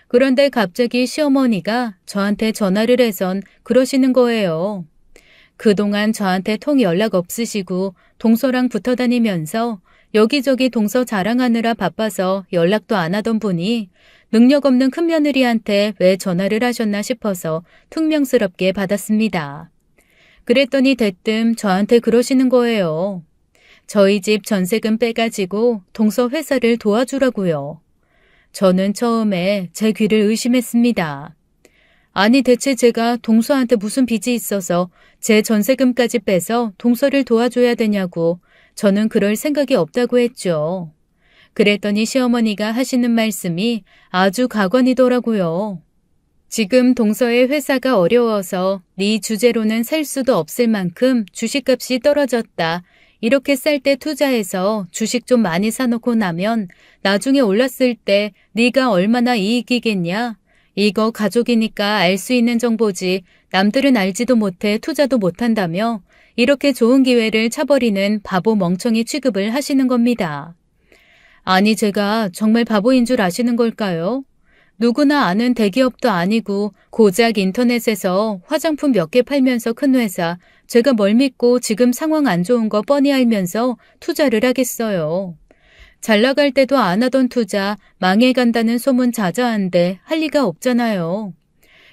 그런데 갑자기 시어머니가 저한테 전화를 해선 그러시는 거예요. 그동안 저한테 통 연락 없으시고 동서랑 붙어 다니면서 여기저기 동서 자랑하느라 바빠서 연락도 안 하던 분이 능력 없는 큰며느리한테 왜 전화를 하셨나 싶어서 퉁명스럽게 받았습니다. 그랬더니 대뜸 저한테 그러시는 거예요. 저희 집 전세금 빼가지고 동서 회사를 도와주라고요. 저는 처음에 제 귀를 의심했습니다. 아니 대체 제가 동서한테 무슨 빚이 있어서 제 전세금까지 빼서 동서를 도와줘야 되냐고 저는 그럴 생각이 없다고 했죠. 그랬더니 시어머니가 하시는 말씀이 아주 가관이더라고요. 지금 동서의 회사가 어려워서 네 주제로는 살 수도 없을 만큼 주식값이 떨어졌다. 이렇게 쌀 때 투자해서 주식 좀 많이 사놓고 나면 나중에 올랐을 때 네가 얼마나 이익이겠냐. 이거 가족이니까 알 수 있는 정보지 남들은 알지도 못해 투자도 못한다며 이렇게 좋은 기회를 차버리는 바보 멍청이 취급을 하시는 겁니다. 아니 제가 정말 바보인 줄 아시는 걸까요? 누구나 아는 대기업도 아니고 고작 인터넷에서 화장품 몇 개 팔면서 큰 회사 제가 뭘 믿고 지금 상황 안 좋은 거 뻔히 알면서 투자를 하겠어요. 잘 나갈 때도 안 하던 투자 망해간다는 소문 자자한데 할 리가 없잖아요.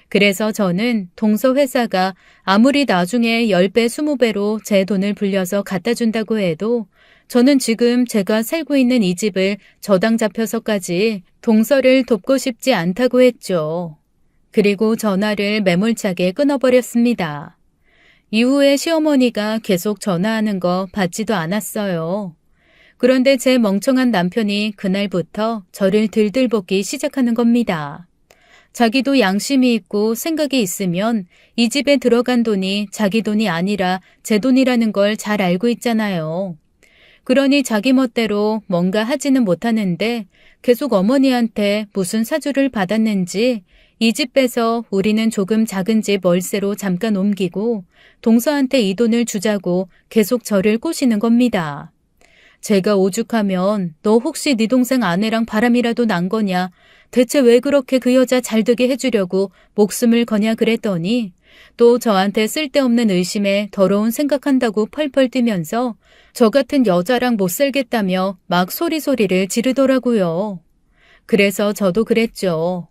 그래서 저는 동서 회사가 아무리 나중에 10배, 20배로 제 돈을 불려서 갖다 준다고 해도 저는 지금 제가 살고 있는 이 집을 저당 잡혀서까지 동서를 돕고 싶지 않다고 했죠. 그리고 전화를 매몰차게 끊어버렸습니다. 이후에 시어머니가 계속 전화하는 거 받지도 않았어요. 그런데 제 멍청한 남편이 그날부터 저를 들들볶기 시작하는 겁니다. 자기도 양심이 있고 생각이 있으면 이 집에 들어간 돈이 자기 돈이 아니라 제 돈이라는 걸 잘 알고 있잖아요. 그러니 자기 멋대로 뭔가 하지는 못하는데 계속 어머니한테 무슨 사주를 받았는지 이 집 빼서 우리는 조금 작은 집 월세로 잠깐 옮기고 동서한테 이 돈을 주자고 계속 저를 꼬시는 겁니다. 제가 오죽하면 너 혹시 네 동생 아내랑 바람이라도 난 거냐? 대체 왜 그렇게 그 여자 잘 되게 해주려고 목숨을 거냐 그랬더니 또 저한테 쓸데없는 의심에 더러운 생각한다고 펄펄 뛰면서 저 같은 여자랑 못 살겠다며 막 소리소리를 지르더라고요. 그래서 저도 그랬죠.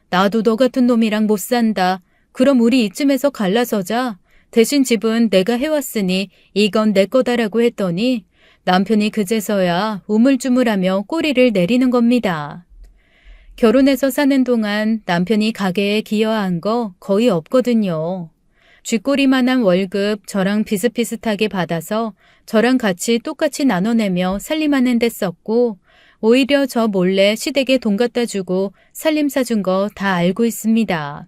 나도 너 같은 놈이랑 못 산다. 그럼 우리 이쯤에서 갈라서자. 대신 집은 내가 해왔으니 이건 내 거다라고 했더니 남편이 그제서야 우물쭈물하며 꼬리를 내리는 겁니다. 결혼해서 사는 동안 남편이 가게에 기여한 거 거의 없거든요. 쥐꼬리만한 월급 저랑 비슷비슷하게 받아서 저랑 같이 똑같이 나눠내며 살림하는 데 썼고 오히려 저 몰래 시댁에 돈 갖다 주고 살림 사준 거 다 알고 있습니다.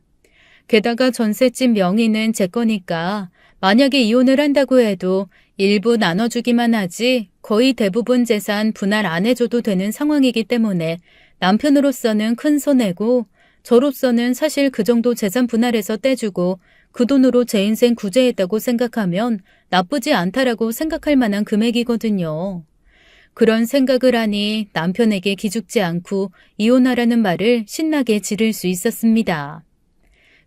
게다가 전셋집 명의는 제 거니까 만약에 이혼을 한다고 해도 일부 나눠주기만 하지 거의 대부분 재산 분할 안 해줘도 되는 상황이기 때문에 남편으로서는 큰 손해고 저로서는 사실 그 정도 재산 분할해서 떼주고 그 돈으로 제 인생 구제했다고 생각하면 나쁘지 않다라고 생각할 만한 금액이거든요. 그런 생각을 하니 남편에게 기죽지 않고 이혼하라는 말을 신나게 지를 수 있었습니다.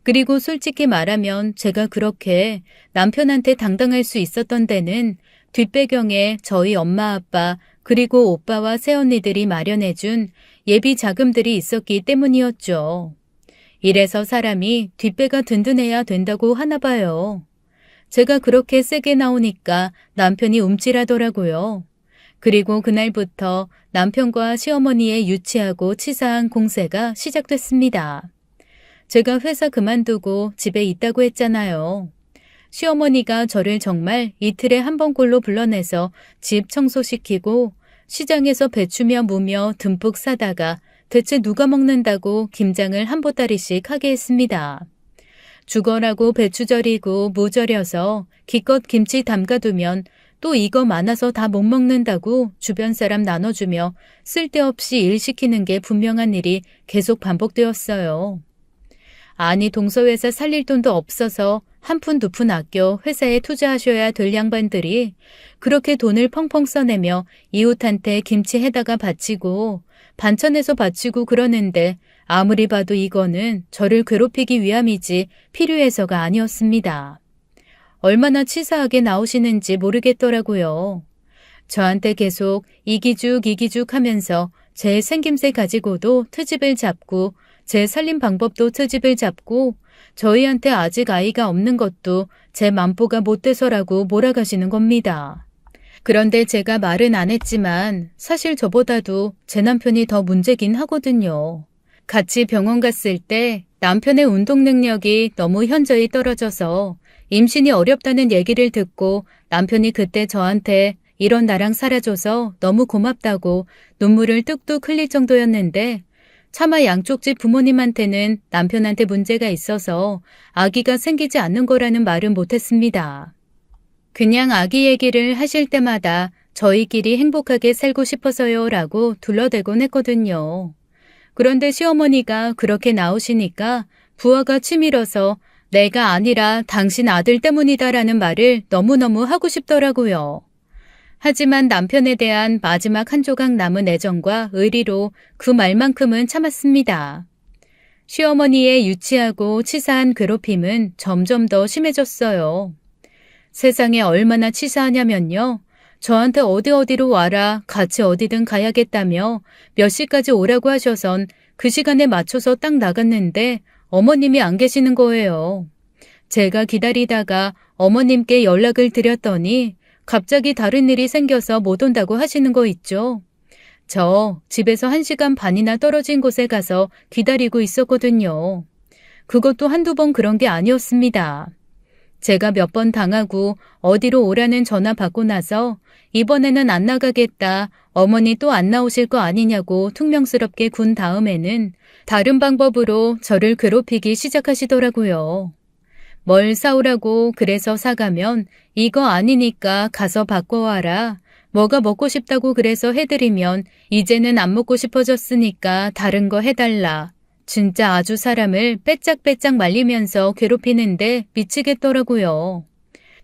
그리고 솔직히 말하면 제가 그렇게 남편한테 당당할 수 있었던 데는 뒷배경에 저희 엄마 아빠 그리고 오빠와 새언니들이 마련해준 예비 자금들이 있었기 때문이었죠. 이래서 사람이 뒷배가 든든해야 된다고 하나 봐요. 제가 그렇게 세게 나오니까 남편이 움찔하더라고요. 그리고 그날부터 남편과 시어머니의 유치하고 치사한 공세가 시작됐습니다. 제가 회사 그만두고 집에 있다고 했잖아요. 시어머니가 저를 정말 이틀에 한 번꼴로 불러내서 집 청소시키고 시장에서 배추며 무며 듬뿍 사다가 대체 누가 먹는다고 김장을 한 보따리씩 하게 했습니다. 죽어라고 배추 절이고 무 절여서 기껏 김치 담가두면 또 이거 많아서 다 못 먹는다고 주변 사람 나눠주며 쓸데없이 일 시키는 게 분명한 일이 계속 반복되었어요. 아니 동서회사 살릴 돈도 없어서 한 푼 두 푼 아껴 회사에 투자하셔야 될 양반들이 그렇게 돈을 펑펑 써내며 이웃한테 김치 해다가 바치고 반찬해서 바치고 그러는데 아무리 봐도 이거는 저를 괴롭히기 위함이지 필요해서가 아니었습니다. 얼마나 치사하게 나오시는지 모르겠더라고요. 저한테 계속 이기죽 하면서 제 생김새 가지고도 트집을 잡고 제 살림 방법도 트집을 잡고 저희한테 아직 아이가 없는 것도 제 맘보가 못 돼서라고 몰아가시는 겁니다. 그런데 제가 말은 안 했지만 사실 저보다도 제 남편이 더 문제긴 하거든요. 같이 병원 갔을 때 남편의 운동 능력이 너무 현저히 떨어져서 임신이 어렵다는 얘기를 듣고 남편이 그때 저한테 이런 나랑 살아줘서 너무 고맙다고 눈물을 뚝뚝 흘릴 정도였는데 차마 양쪽 집 부모님한테는 남편한테 문제가 있어서 아기가 생기지 않는 거라는 말은 못했습니다. 그냥 아기 얘기를 하실 때마다 저희끼리 행복하게 살고 싶어서요 라고 둘러대곤 했거든요. 그런데 시어머니가 그렇게 나오시니까 부하가 치밀어서 내가 아니라 당신 아들 때문이다라는 말을 너무너무 하고 싶더라고요. 하지만 남편에 대한 마지막 한 조각 남은 애정과 의리로 그 말만큼은 참았습니다. 시어머니의 유치하고 치사한 괴롭힘은 점점 더 심해졌어요. 세상에 얼마나 치사하냐면요. 저한테 어디로 와라 같이 어디든 가야겠다며 몇 시까지 오라고 하셔선 그 시간에 맞춰서 딱 나갔는데 어머님이 안 계시는 거예요. 제가 기다리다가 어머님께 연락을 드렸더니 갑자기 다른 일이 생겨서 못 온다고 하시는 거 있죠. 저 집에서 1시간 반이나 떨어진 곳에 가서 기다리고 있었거든요. 그것도 한두 번 그런 게 아니었습니다. 제가 몇 번 당하고 어디로 오라는 전화 받고 나서 이번에는 안 나가겠다, 어머니 또 안 나오실 거 아니냐고 퉁명스럽게 군 다음에는 다른 방법으로 저를 괴롭히기 시작하시더라고요. 뭘 사오라고 그래서 사가면 이거 아니니까 가서 바꿔와라. 뭐가 먹고 싶다고 그래서 해드리면 이제는 안 먹고 싶어졌으니까 다른 거 해달라. 진짜 아주 사람을 빼짝빼짝 말리면서 괴롭히는데 미치겠더라고요.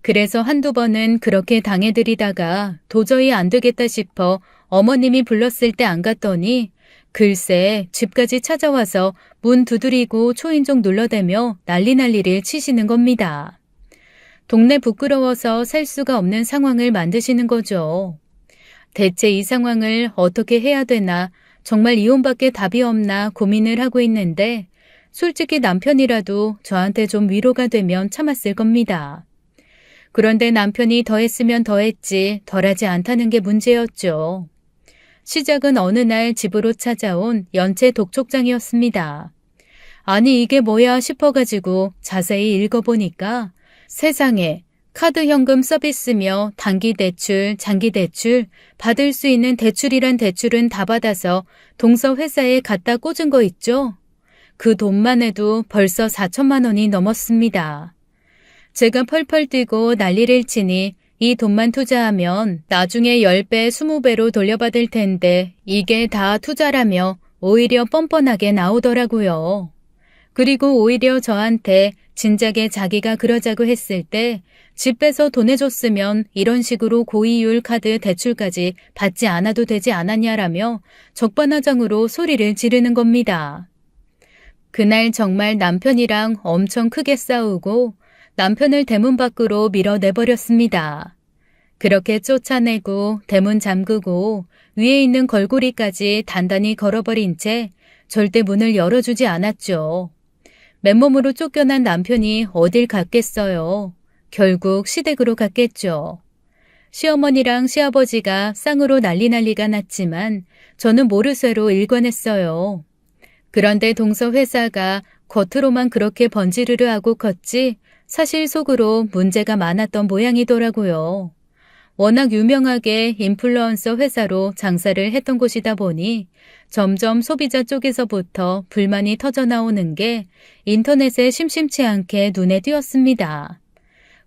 그래서 한두 번은 그렇게 당해드리다가 도저히 안 되겠다 싶어 어머님이 불렀을 때 안 갔더니 글쎄, 집까지 찾아와서 문 두드리고 초인종 눌러대며 난리를 치시는 겁니다. 동네 부끄러워서 살 수가 없는 상황을 만드시는 거죠. 대체 이 상황을 어떻게 해야 되나, 정말 이혼밖에 답이 없나 고민을 하고 있는데, 솔직히 남편이라도 저한테 좀 위로가 되면 참았을 겁니다. 그런데 남편이 더했으면 더했지 덜하지 않다는 게 문제였죠. 시작은 어느 날 집으로 찾아온 연체 독촉장이었습니다. 아니 이게 뭐야 싶어가지고 자세히 읽어보니까 세상에 카드 현금 서비스며 단기 대출, 장기 대출, 받을 수 있는 대출이란 대출은 다 받아서 동서 회사에 갖다 꽂은 거 있죠? 그 돈만 해도 벌써 4천만 원이 넘었습니다. 제가 펄펄 뛰고 난리를 치니 이 돈만 투자하면 나중에 10배, 20배로 돌려받을 텐데 이게 다 투자라며 오히려 뻔뻔하게 나오더라고요. 그리고 오히려 저한테 진작에 자기가 그러자고 했을 때 집 빼서 돈 해줬으면 이런 식으로 고이율 카드 대출까지 받지 않아도 되지 않았냐라며 적반하장으로 소리를 지르는 겁니다. 그날 정말 남편이랑 엄청 크게 싸우고 남편을 대문 밖으로 밀어내버렸습니다. 그렇게 쫓아내고 대문 잠그고 위에 있는 걸고리까지 단단히 걸어버린 채 절대 문을 열어주지 않았죠. 맨몸으로 쫓겨난 남편이 어딜 갔겠어요. 결국 시댁으로 갔겠죠. 시어머니랑 시아버지가 쌍으로 난리가 났지만 저는 모르쇠로 일관했어요. 그런데 동서 회사가 겉으로만 그렇게 번지르르 하고 컸지 사실 속으로 문제가 많았던 모양이더라고요. 워낙 유명하게 인플루언서 회사로 장사를 했던 곳이다 보니 점점 소비자 쪽에서부터 불만이 터져나오는 게 인터넷에 심심치 않게 눈에 띄었습니다.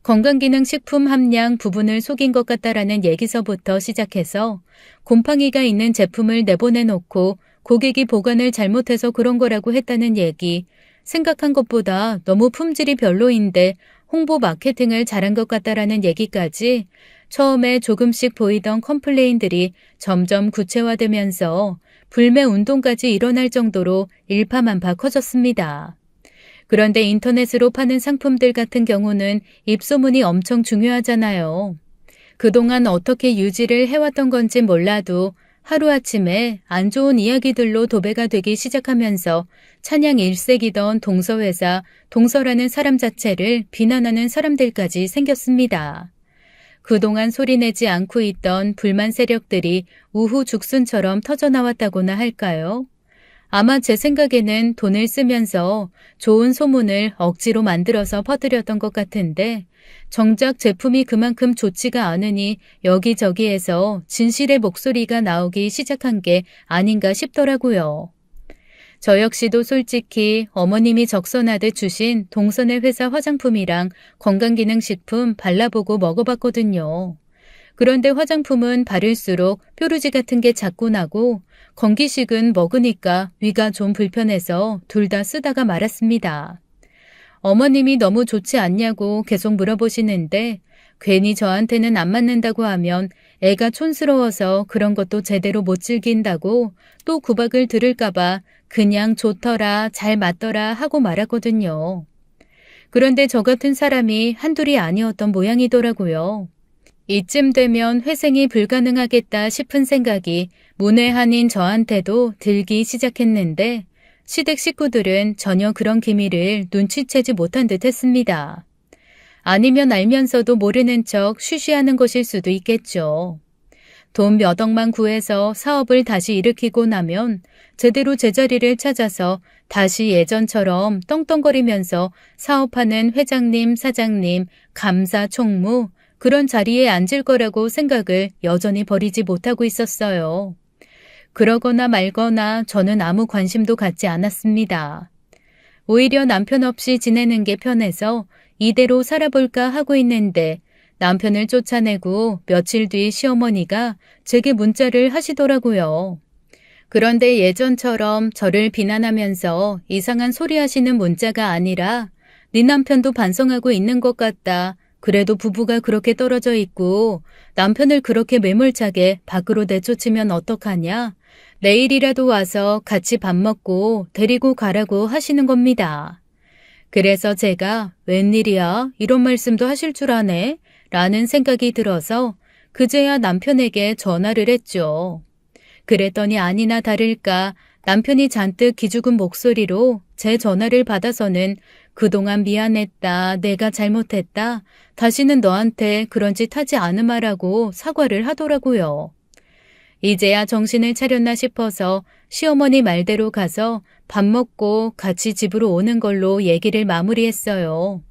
건강기능식품 함량 부분을 속인 것 같다라는 얘기서부터 시작해서 곰팡이가 있는 제품을 내보내놓고 고객이 보관을 잘못해서 그런 거라고 했다는 얘기, 생각한 것보다 너무 품질이 별로인데 홍보 마케팅을 잘한 것 같다라는 얘기까지 처음에 조금씩 보이던 컴플레인들이 점점 구체화되면서 불매 운동까지 일어날 정도로 일파만파 커졌습니다. 그런데 인터넷으로 파는 상품들 같은 경우는 입소문이 엄청 중요하잖아요. 그동안 어떻게 유지를 해왔던 건지 몰라도 하루아침에 안 좋은 이야기들로 도배가 되기 시작하면서 찬양 일색이던 동서회사, 동서라는 사람 자체를 비난하는 사람들까지 생겼습니다. 그동안 소리내지 않고 있던 불만 세력들이 우후죽순처럼 터져나왔다고나 할까요? 아마 제 생각에는 돈을 쓰면서 좋은 소문을 억지로 만들어서 퍼뜨렸던 것 같은데 정작 제품이 그만큼 좋지가 않으니 여기저기에서 진실의 목소리가 나오기 시작한 게 아닌가 싶더라고요. 저 역시도 솔직히 어머님이 적선하듯 주신 동선의 회사 화장품이랑 건강기능식품 발라보고 먹어봤거든요. 그런데 화장품은 바를수록 뾰루지 같은 게 자꾸 나고 건기식은 먹으니까 위가 좀 불편해서 둘 다 쓰다가 말았습니다. 어머님이 너무 좋지 않냐고 계속 물어보시는데 괜히 저한테는 안 맞는다고 하면 애가 촌스러워서 그런 것도 제대로 못 즐긴다고 또 구박을 들을까봐 그냥 좋더라, 잘 맞더라 하고 말았거든요. 그런데 저 같은 사람이 한둘이 아니었던 모양이더라고요. 이쯤 되면 회생이 불가능하겠다 싶은 생각이 문외한인 저한테도 들기 시작했는데 시댁 식구들은 전혀 그런 기미를 눈치채지 못한 듯 했습니다. 아니면 알면서도 모르는 척 쉬쉬하는 것일 수도 있겠죠. 돈 몇 억만 구해서 사업을 다시 일으키고 나면 제대로 제자리를 찾아서 다시 예전처럼 떵떵거리면서 사업하는 회장님, 사장님, 감사, 총무 그런 자리에 앉을 거라고 생각을 여전히 버리지 못하고 있었어요. 그러거나 말거나 저는 아무 관심도 갖지 않았습니다. 오히려 남편 없이 지내는 게 편해서 이대로 살아볼까 하고 있는데 남편을 쫓아내고 며칠 뒤 시어머니가 제게 문자를 하시더라고요. 그런데 예전처럼 저를 비난하면서 이상한 소리 하시는 문자가 아니라 네 남편도 반성하고 있는 것 같다. 그래도 부부가 그렇게 떨어져 있고 남편을 그렇게 매몰차게 밖으로 내쫓으면 어떡하냐? 내일이라도 와서 같이 밥 먹고 데리고 가라고 하시는 겁니다. 그래서 제가 웬일이야? 이런 말씀도 하실 줄 아네? 라는 생각이 들어서 그제야 남편에게 전화를 했죠. 그랬더니 아니나 다를까 남편이 잔뜩 기죽은 목소리로 제 전화를 받아서는 그동안 미안했다, 내가 잘못했다, 다시는 너한테 그런 짓 하지 않으마라고 사과를 하더라고요. 이제야 정신을 차렸나 싶어서 시어머니 말대로 가서 밥 먹고 같이 집으로 오는 걸로 얘기를 마무리했어요.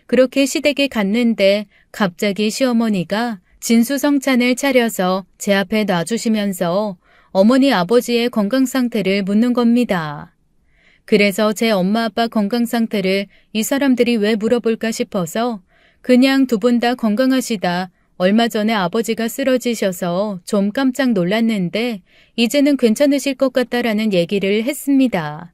그렇게 시댁에 갔는데 갑자기 시어머니가 진수성찬을 차려서 제 앞에 놔주시면서 어머니 아버지의 건강 상태를 묻는 겁니다. 그래서 제 엄마 아빠 건강 상태를 이 사람들이 왜 물어볼까 싶어서 그냥 두 분 다 건강하시다. 얼마 전에 아버지가 쓰러지셔서 좀 깜짝 놀랐는데 이제는 괜찮으실 것 같다라는 얘기를 했습니다.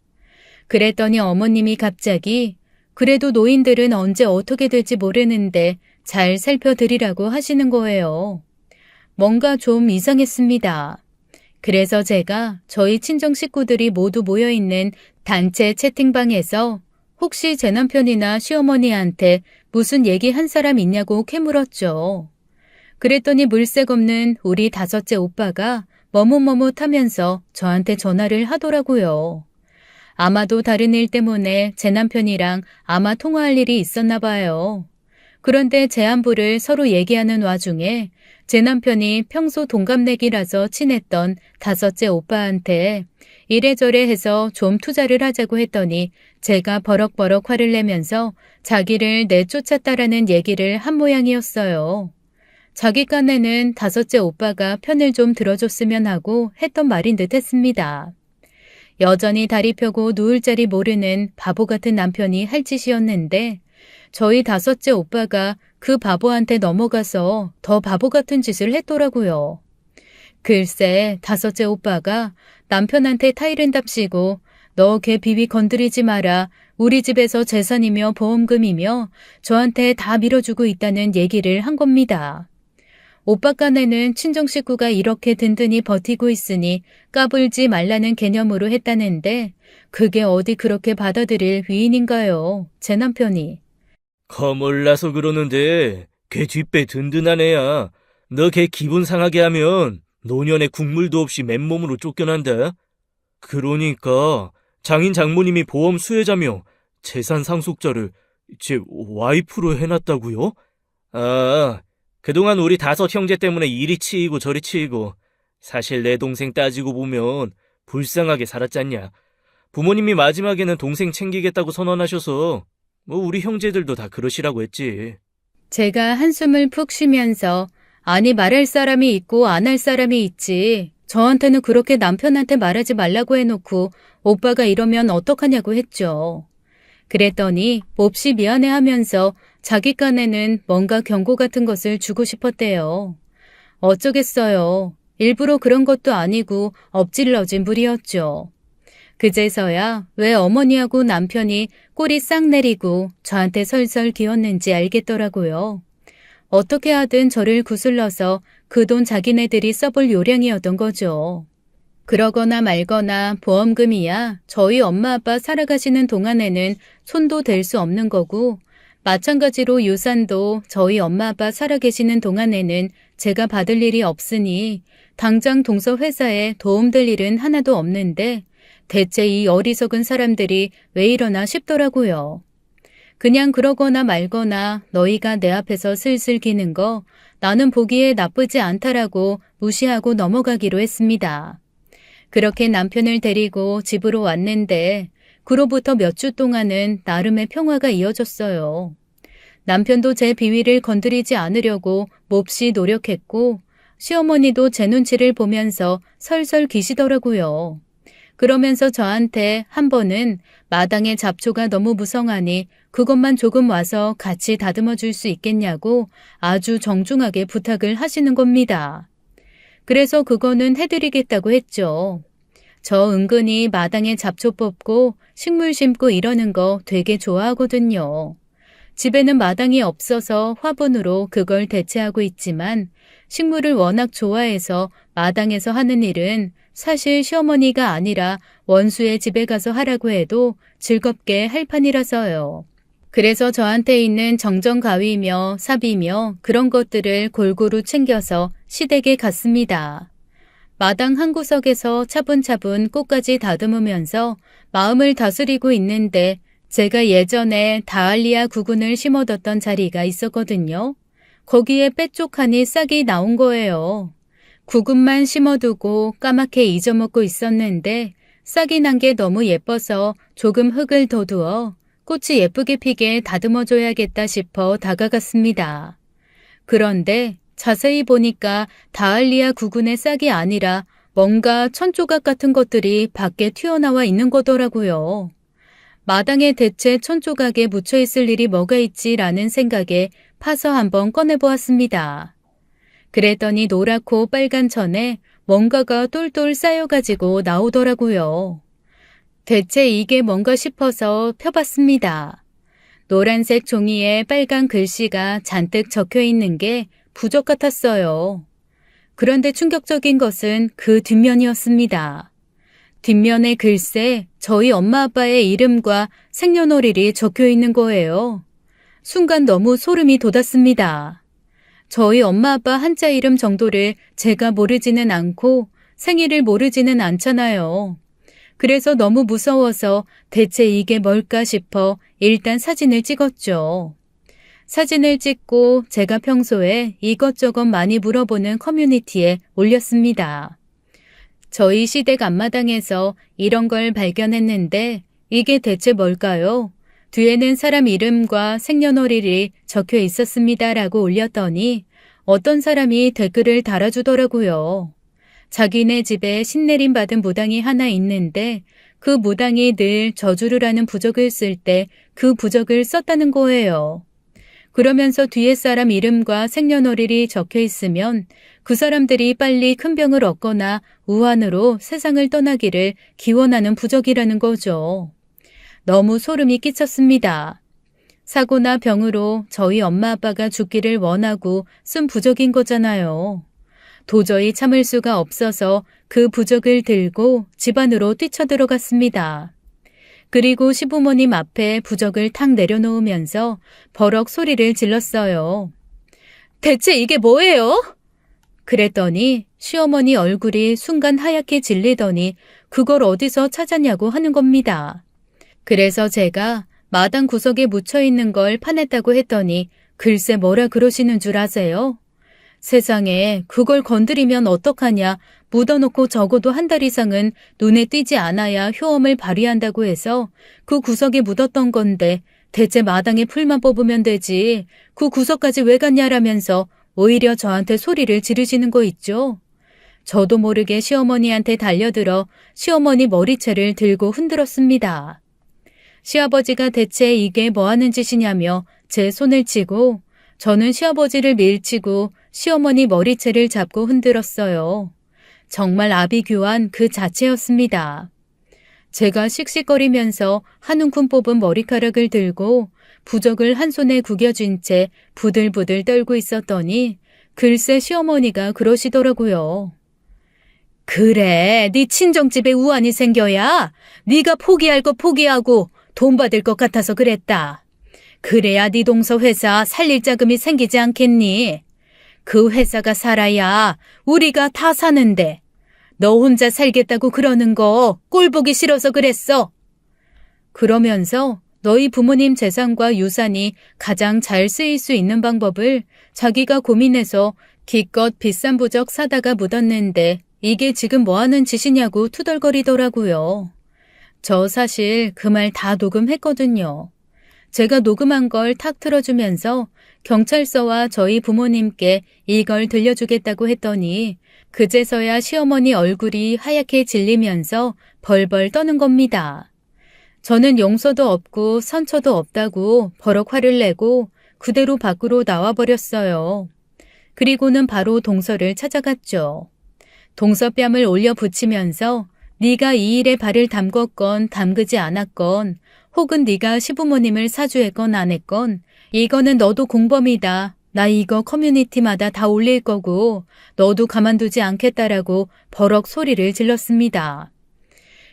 그랬더니 어머님이 갑자기 그래도 노인들은 언제 어떻게 될지 모르는데 잘 살펴드리라고 하시는 거예요. 뭔가 좀 이상했습니다. 그래서 제가 저희 친정 식구들이 모두 모여있는 단체 채팅방에서 혹시 제 남편이나 시어머니한테 무슨 얘기 한 사람 있냐고 캐물었죠. 그랬더니 물색 없는 우리 다섯째 오빠가 머뭇머뭇하면서 저한테 전화를 하더라고요. 아마도 다른 일 때문에 제 남편이랑 아마 통화할 일이 있었나 봐요. 그런데 제 안부를 서로 얘기하는 와중에 제 남편이 평소 동갑내기라서 친했던 다섯째 오빠한테 이래저래 해서 좀 투자를 하자고 했더니 제가 버럭버럭 화를 내면서 자기를 내쫓았다라는 얘기를 한 모양이었어요. 자기 깐에는 다섯째 오빠가 편을 좀 들어줬으면 하고 했던 말인 듯 했습니다. 여전히 다리 펴고 누울 자리 모르는 바보 같은 남편이 할 짓이었는데 저희 다섯째 오빠가 그 바보한테 넘어가서 더 바보 같은 짓을 했더라고요. 글쎄 다섯째 오빠가 남편한테 타이른답시고 너 걔 비위 건드리지 마라. 우리 집에서 재산이며 보험금이며 저한테 다 밀어주고 있다는 얘기를 한 겁니다. 오빠 깐에는 친정 식구가 이렇게 든든히 버티고 있으니 까불지 말라는 개념으로 했다는데 그게 어디 그렇게 받아들일 위인인가요? 제 남편이. 거몰라서 그러는데 걔 뒷배 든든한 애야. 너 걔 기분 상하게 하면 노년에 국물도 없이 맨몸으로 쫓겨난다. 그러니까 장인 장모님이 보험 수혜자며 재산 상속자를 제 와이프로 해놨다고요? 아, 그동안 우리 다섯 형제 때문에 이리 치이고 저리 치이고 사실 내 동생 따지고 보면 불쌍하게 살았잖냐. 부모님이 마지막에는 동생 챙기겠다고 선언하셔서 뭐 우리 형제들도 다 그러시라고 했지. 제가 한숨을 푹 쉬면서 아니 말할 사람이 있고 안 할 사람이 있지. 저한테는 그렇게 남편한테 말하지 말라고 해놓고 오빠가 이러면 어떡하냐고 했죠. 그랬더니 몹시 미안해하면서 자기 깐에는 뭔가 경고 같은 것을 주고 싶었대요. 어쩌겠어요. 일부러 그런 것도 아니고 엎질러진 물이었죠. 그제서야 왜 어머니하고 남편이 꼬리 싹 내리고 저한테 설설 기었는지 알겠더라고요. 어떻게 하든 저를 구슬러서 그 돈 자기네들이 써볼 요량이었던 거죠. 그러거나 말거나 보험금이야 저희 엄마 아빠 살아가시는 동안에는 손도 댈 수 없는 거고 마찬가지로 유산도 저희 엄마 아빠 살아계시는 동안에는 제가 받을 일이 없으니 당장 동서 회사에 도움될 일은 하나도 없는데 대체 이 어리석은 사람들이 왜 이러나 싶더라고요. 그냥 그러거나 말거나 너희가 내 앞에서 슬슬 기는 거 나는 보기에 나쁘지 않다라고 무시하고 넘어가기로 했습니다. 그렇게 남편을 데리고 집으로 왔는데 그로부터 몇 주 동안은 나름의 평화가 이어졌어요. 남편도 제 비위를 건드리지 않으려고 몹시 노력했고 시어머니도 제 눈치를 보면서 설설 기시더라고요. 그러면서 저한테 한 번은 마당에 잡초가 너무 무성하니 그것만 조금 와서 같이 다듬어 줄 수 있겠냐고 아주 정중하게 부탁을 하시는 겁니다. 그래서 그거는 해드리겠다고 했죠. 저 은근히 마당에 잡초 뽑고 식물 심고 이러는 거 되게 좋아하거든요. 집에는 마당이 없어서 화분으로 그걸 대체하고 있지만 식물을 워낙 좋아해서 마당에서 하는 일은 사실 시어머니가 아니라 원수의 집에 가서 하라고 해도 즐겁게 할 판이라서요. 그래서 저한테 있는 정정가위며 삽이며 그런 것들을 골고루 챙겨서 시댁에 갔습니다. 마당 한 구석에서 차분차분 꽃까지 다듬으면서 마음을 다스리고 있는데 제가 예전에 다알리아 구근을 심어뒀던 자리가 있었거든요. 거기에 빼쪽하니 싹이 나온 거예요. 구근만 심어두고 까맣게 잊어먹고 있었는데 싹이 난 게 너무 예뻐서 조금 흙을 더 두어 꽃이 예쁘게 피게 다듬어줘야겠다 싶어 다가갔습니다. 그런데 자세히 보니까 다알리아 구근의 싹이 아니라 뭔가 천조각 같은 것들이 밖에 튀어나와 있는 거더라고요. 마당에 대체 천조각에 묻혀있을 일이 뭐가 있지라는 생각에 파서 한번 꺼내보았습니다. 그랬더니 노랗고 빨간 천에 뭔가가 똘똘 쌓여가지고 나오더라고요. 대체 이게 뭔가 싶어서 펴봤습니다. 노란색 종이에 빨간 글씨가 잔뜩 적혀 있는 게 부적 같았어요. 그런데 충격적인 것은 그 뒷면이었습니다. 뒷면에 글쎄 저희 엄마 아빠의 이름과 생년월일이 적혀 있는 거예요. 순간 너무 소름이 돋았습니다. 저희 엄마 아빠 한자 이름 정도를 제가 모르지는 않고 생일을 모르지는 않잖아요. 그래서 너무 무서워서 대체 이게 뭘까 싶어 일단 사진을 찍었죠. 사진을 찍고 제가 평소에 이것저것 많이 물어보는 커뮤니티에 올렸습니다. 저희 시댁 앞마당에서 이런 걸 발견했는데 이게 대체 뭘까요? 뒤에는 사람 이름과 생년월일이 적혀 있었습니다라고 올렸더니 어떤 사람이 댓글을 달아주더라고요. 자기네 집에 신내림 받은 무당이 하나 있는데 그 무당이 늘 저주를 하는 부적을 쓸 때 그 부적을 썼다는 거예요. 그러면서 뒤에 사람 이름과 생년월일이 적혀 있으면 그 사람들이 빨리 큰 병을 얻거나 우환으로 세상을 떠나기를 기원하는 부적이라는 거죠. 너무 소름이 끼쳤습니다. 사고나 병으로 저희 엄마 아빠가 죽기를 원하고 쓴 부적인 거잖아요. 도저히 참을 수가 없어서 그 부적을 들고 집 안으로 뛰쳐들어갔습니다. 그리고 시부모님 앞에 부적을 탁 내려놓으면서 버럭 소리를 질렀어요. 대체 이게 뭐예요? 그랬더니 시어머니 얼굴이 순간 하얗게 질리더니 그걸 어디서 찾았냐고 하는 겁니다. 그래서 제가 마당 구석에 묻혀있는 걸 파냈다고 했더니 글쎄 뭐라 그러시는 줄 아세요? 세상에 그걸 건드리면 어떡하냐, 묻어놓고 적어도 한 달 이상은 눈에 띄지 않아야 효험을 발휘한다고 해서 그 구석에 묻었던 건데 대체 마당에 풀만 뽑으면 되지 그 구석까지 왜 갔냐라면서 오히려 저한테 소리를 지르시는 거 있죠. 저도 모르게 시어머니한테 달려들어 시어머니 머리채를 들고 흔들었습니다. 시아버지가 대체 이게 뭐하는 짓이냐며 제 손을 치고 저는 시아버지를 밀치고 시어머니 머리채를 잡고 흔들었어요. 정말 아비규환 그 자체였습니다. 제가 씩씩거리면서 한 움큼 뽑은 머리카락을 들고 부적을 한 손에 구겨쥔 채 부들부들 떨고 있었더니 글쎄 시어머니가 그러시더라고요. 그래, 네 친정집에 우환이 생겨야 네가 포기할 거 포기하고 돈 받을 것 같아서 그랬다. 그래야 네 동서 회사 살릴 자금이 생기지 않겠니? 그 회사가 살아야 우리가 다 사는데 너 혼자 살겠다고 그러는 거 꼴보기 싫어서 그랬어. 그러면서 너희 부모님 재산과 유산이 가장 잘 쓰일 수 있는 방법을 자기가 고민해서 기껏 비싼 부적 사다가 묻었는데 이게 지금 뭐하는 짓이냐고 투덜거리더라고요. 저 사실 그 말 다 녹음했거든요. 제가 녹음한 걸 탁 틀어주면서 경찰서와 저희 부모님께 이걸 들려주겠다고 했더니 그제서야 시어머니 얼굴이 하얗게 질리면서 벌벌 떠는 겁니다. 저는 용서도 없고 선처도 없다고 버럭 화를 내고 그대로 밖으로 나와버렸어요. 그리고는 바로 동서를 찾아갔죠. 동서뺨을 올려 붙이면서 네가 이 일에 발을 담궜건 담그지 않았건 혹은 네가 시부모님을 사주했건 안 했건 이거는 너도 공범이다. 나 이거 커뮤니티마다 다 올릴 거고 너도 가만두지 않겠다라고 버럭 소리를 질렀습니다.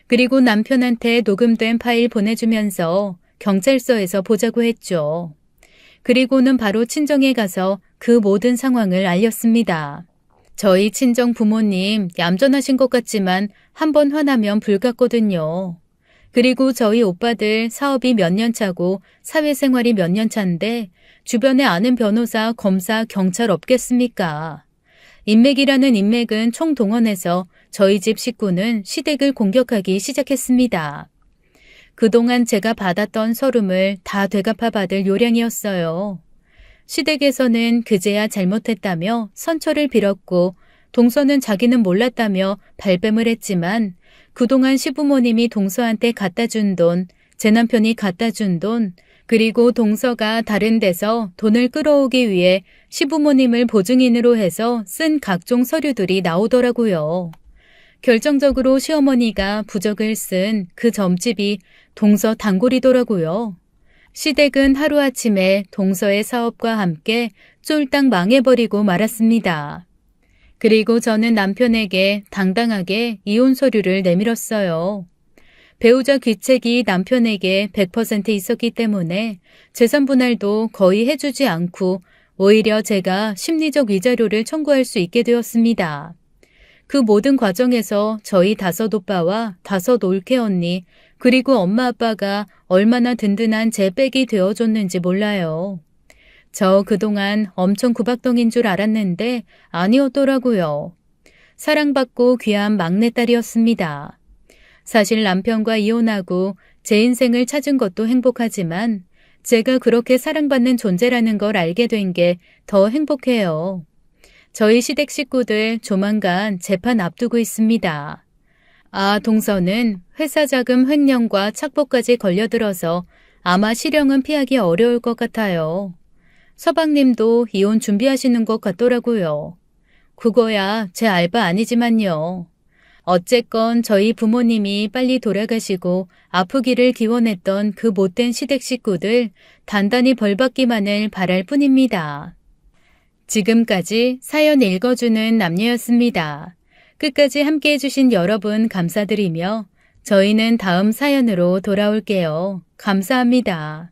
그리고 남편한테 녹음된 파일 보내주면서 경찰서에서 보자고 했죠. 그리고는 바로 친정에 가서 그 모든 상황을 알렸습니다. 저희 친정 부모님 얌전하신 것 같지만 한 번 화나면 불같거든요. 그리고 저희 오빠들 사업이 몇 년 차고 사회생활이 몇 년 차인데 주변에 아는 변호사, 검사, 경찰 없겠습니까? 인맥이라는 인맥은 총동원해서 저희 집 식구는 시댁을 공격하기 시작했습니다. 그동안 제가 받았던 서름을 다 되갚아받을 요량이었어요. 시댁에서는 그제야 잘못했다며 선처를 빌었고 동서는 자기는 몰랐다며 발뺌을 했지만 그동안 시부모님이 동서한테 갖다 준 돈, 제 남편이 갖다 준 돈, 그리고 동서가 다른 데서 돈을 끌어오기 위해 시부모님을 보증인으로 해서 쓴 각종 서류들이 나오더라고요. 결정적으로 시어머니가 부적을 쓴 그 점집이 동서 단골이더라고요. 시댁은 하루아침에 동서의 사업과 함께 쫄딱 망해버리고 말았습니다. 그리고 저는 남편에게 당당하게 이혼 서류를 내밀었어요. 배우자 귀책이 남편에게 100% 있었기 때문에 재산 분할도 거의 해주지 않고 오히려 제가 심리적 위자료를 청구할 수 있게 되었습니다. 그 모든 과정에서 저희 다섯 오빠와 다섯 올케 언니 그리고 엄마 아빠가 얼마나 든든한 제 백이 되어줬는지 몰라요. 저 그동안 엄청 구박덩인 줄 알았는데 아니었더라고요. 사랑받고 귀한 막내딸이었습니다. 사실 남편과 이혼하고 제 인생을 찾은 것도 행복하지만 제가 그렇게 사랑받는 존재라는 걸 알게 된 게 더 행복해요. 저희 시댁 식구들 조만간 재판 앞두고 있습니다. 동서는 회사 자금 횡령과 착복까지 걸려들어서 아마 실형은 피하기 어려울 것 같아요. 서방님도 이혼 준비하시는 것 같더라고요. 그거야 제 알바 아니지만요. 어쨌건 저희 부모님이 빨리 돌아가시고 아프기를 기원했던 그 못된 시댁 식구들 단단히 벌받기만을 바랄 뿐입니다. 지금까지 사연 읽어주는 남녀였습니다. 끝까지 함께 해주신 여러분 감사드리며 저희는 다음 사연으로 돌아올게요. 감사합니다.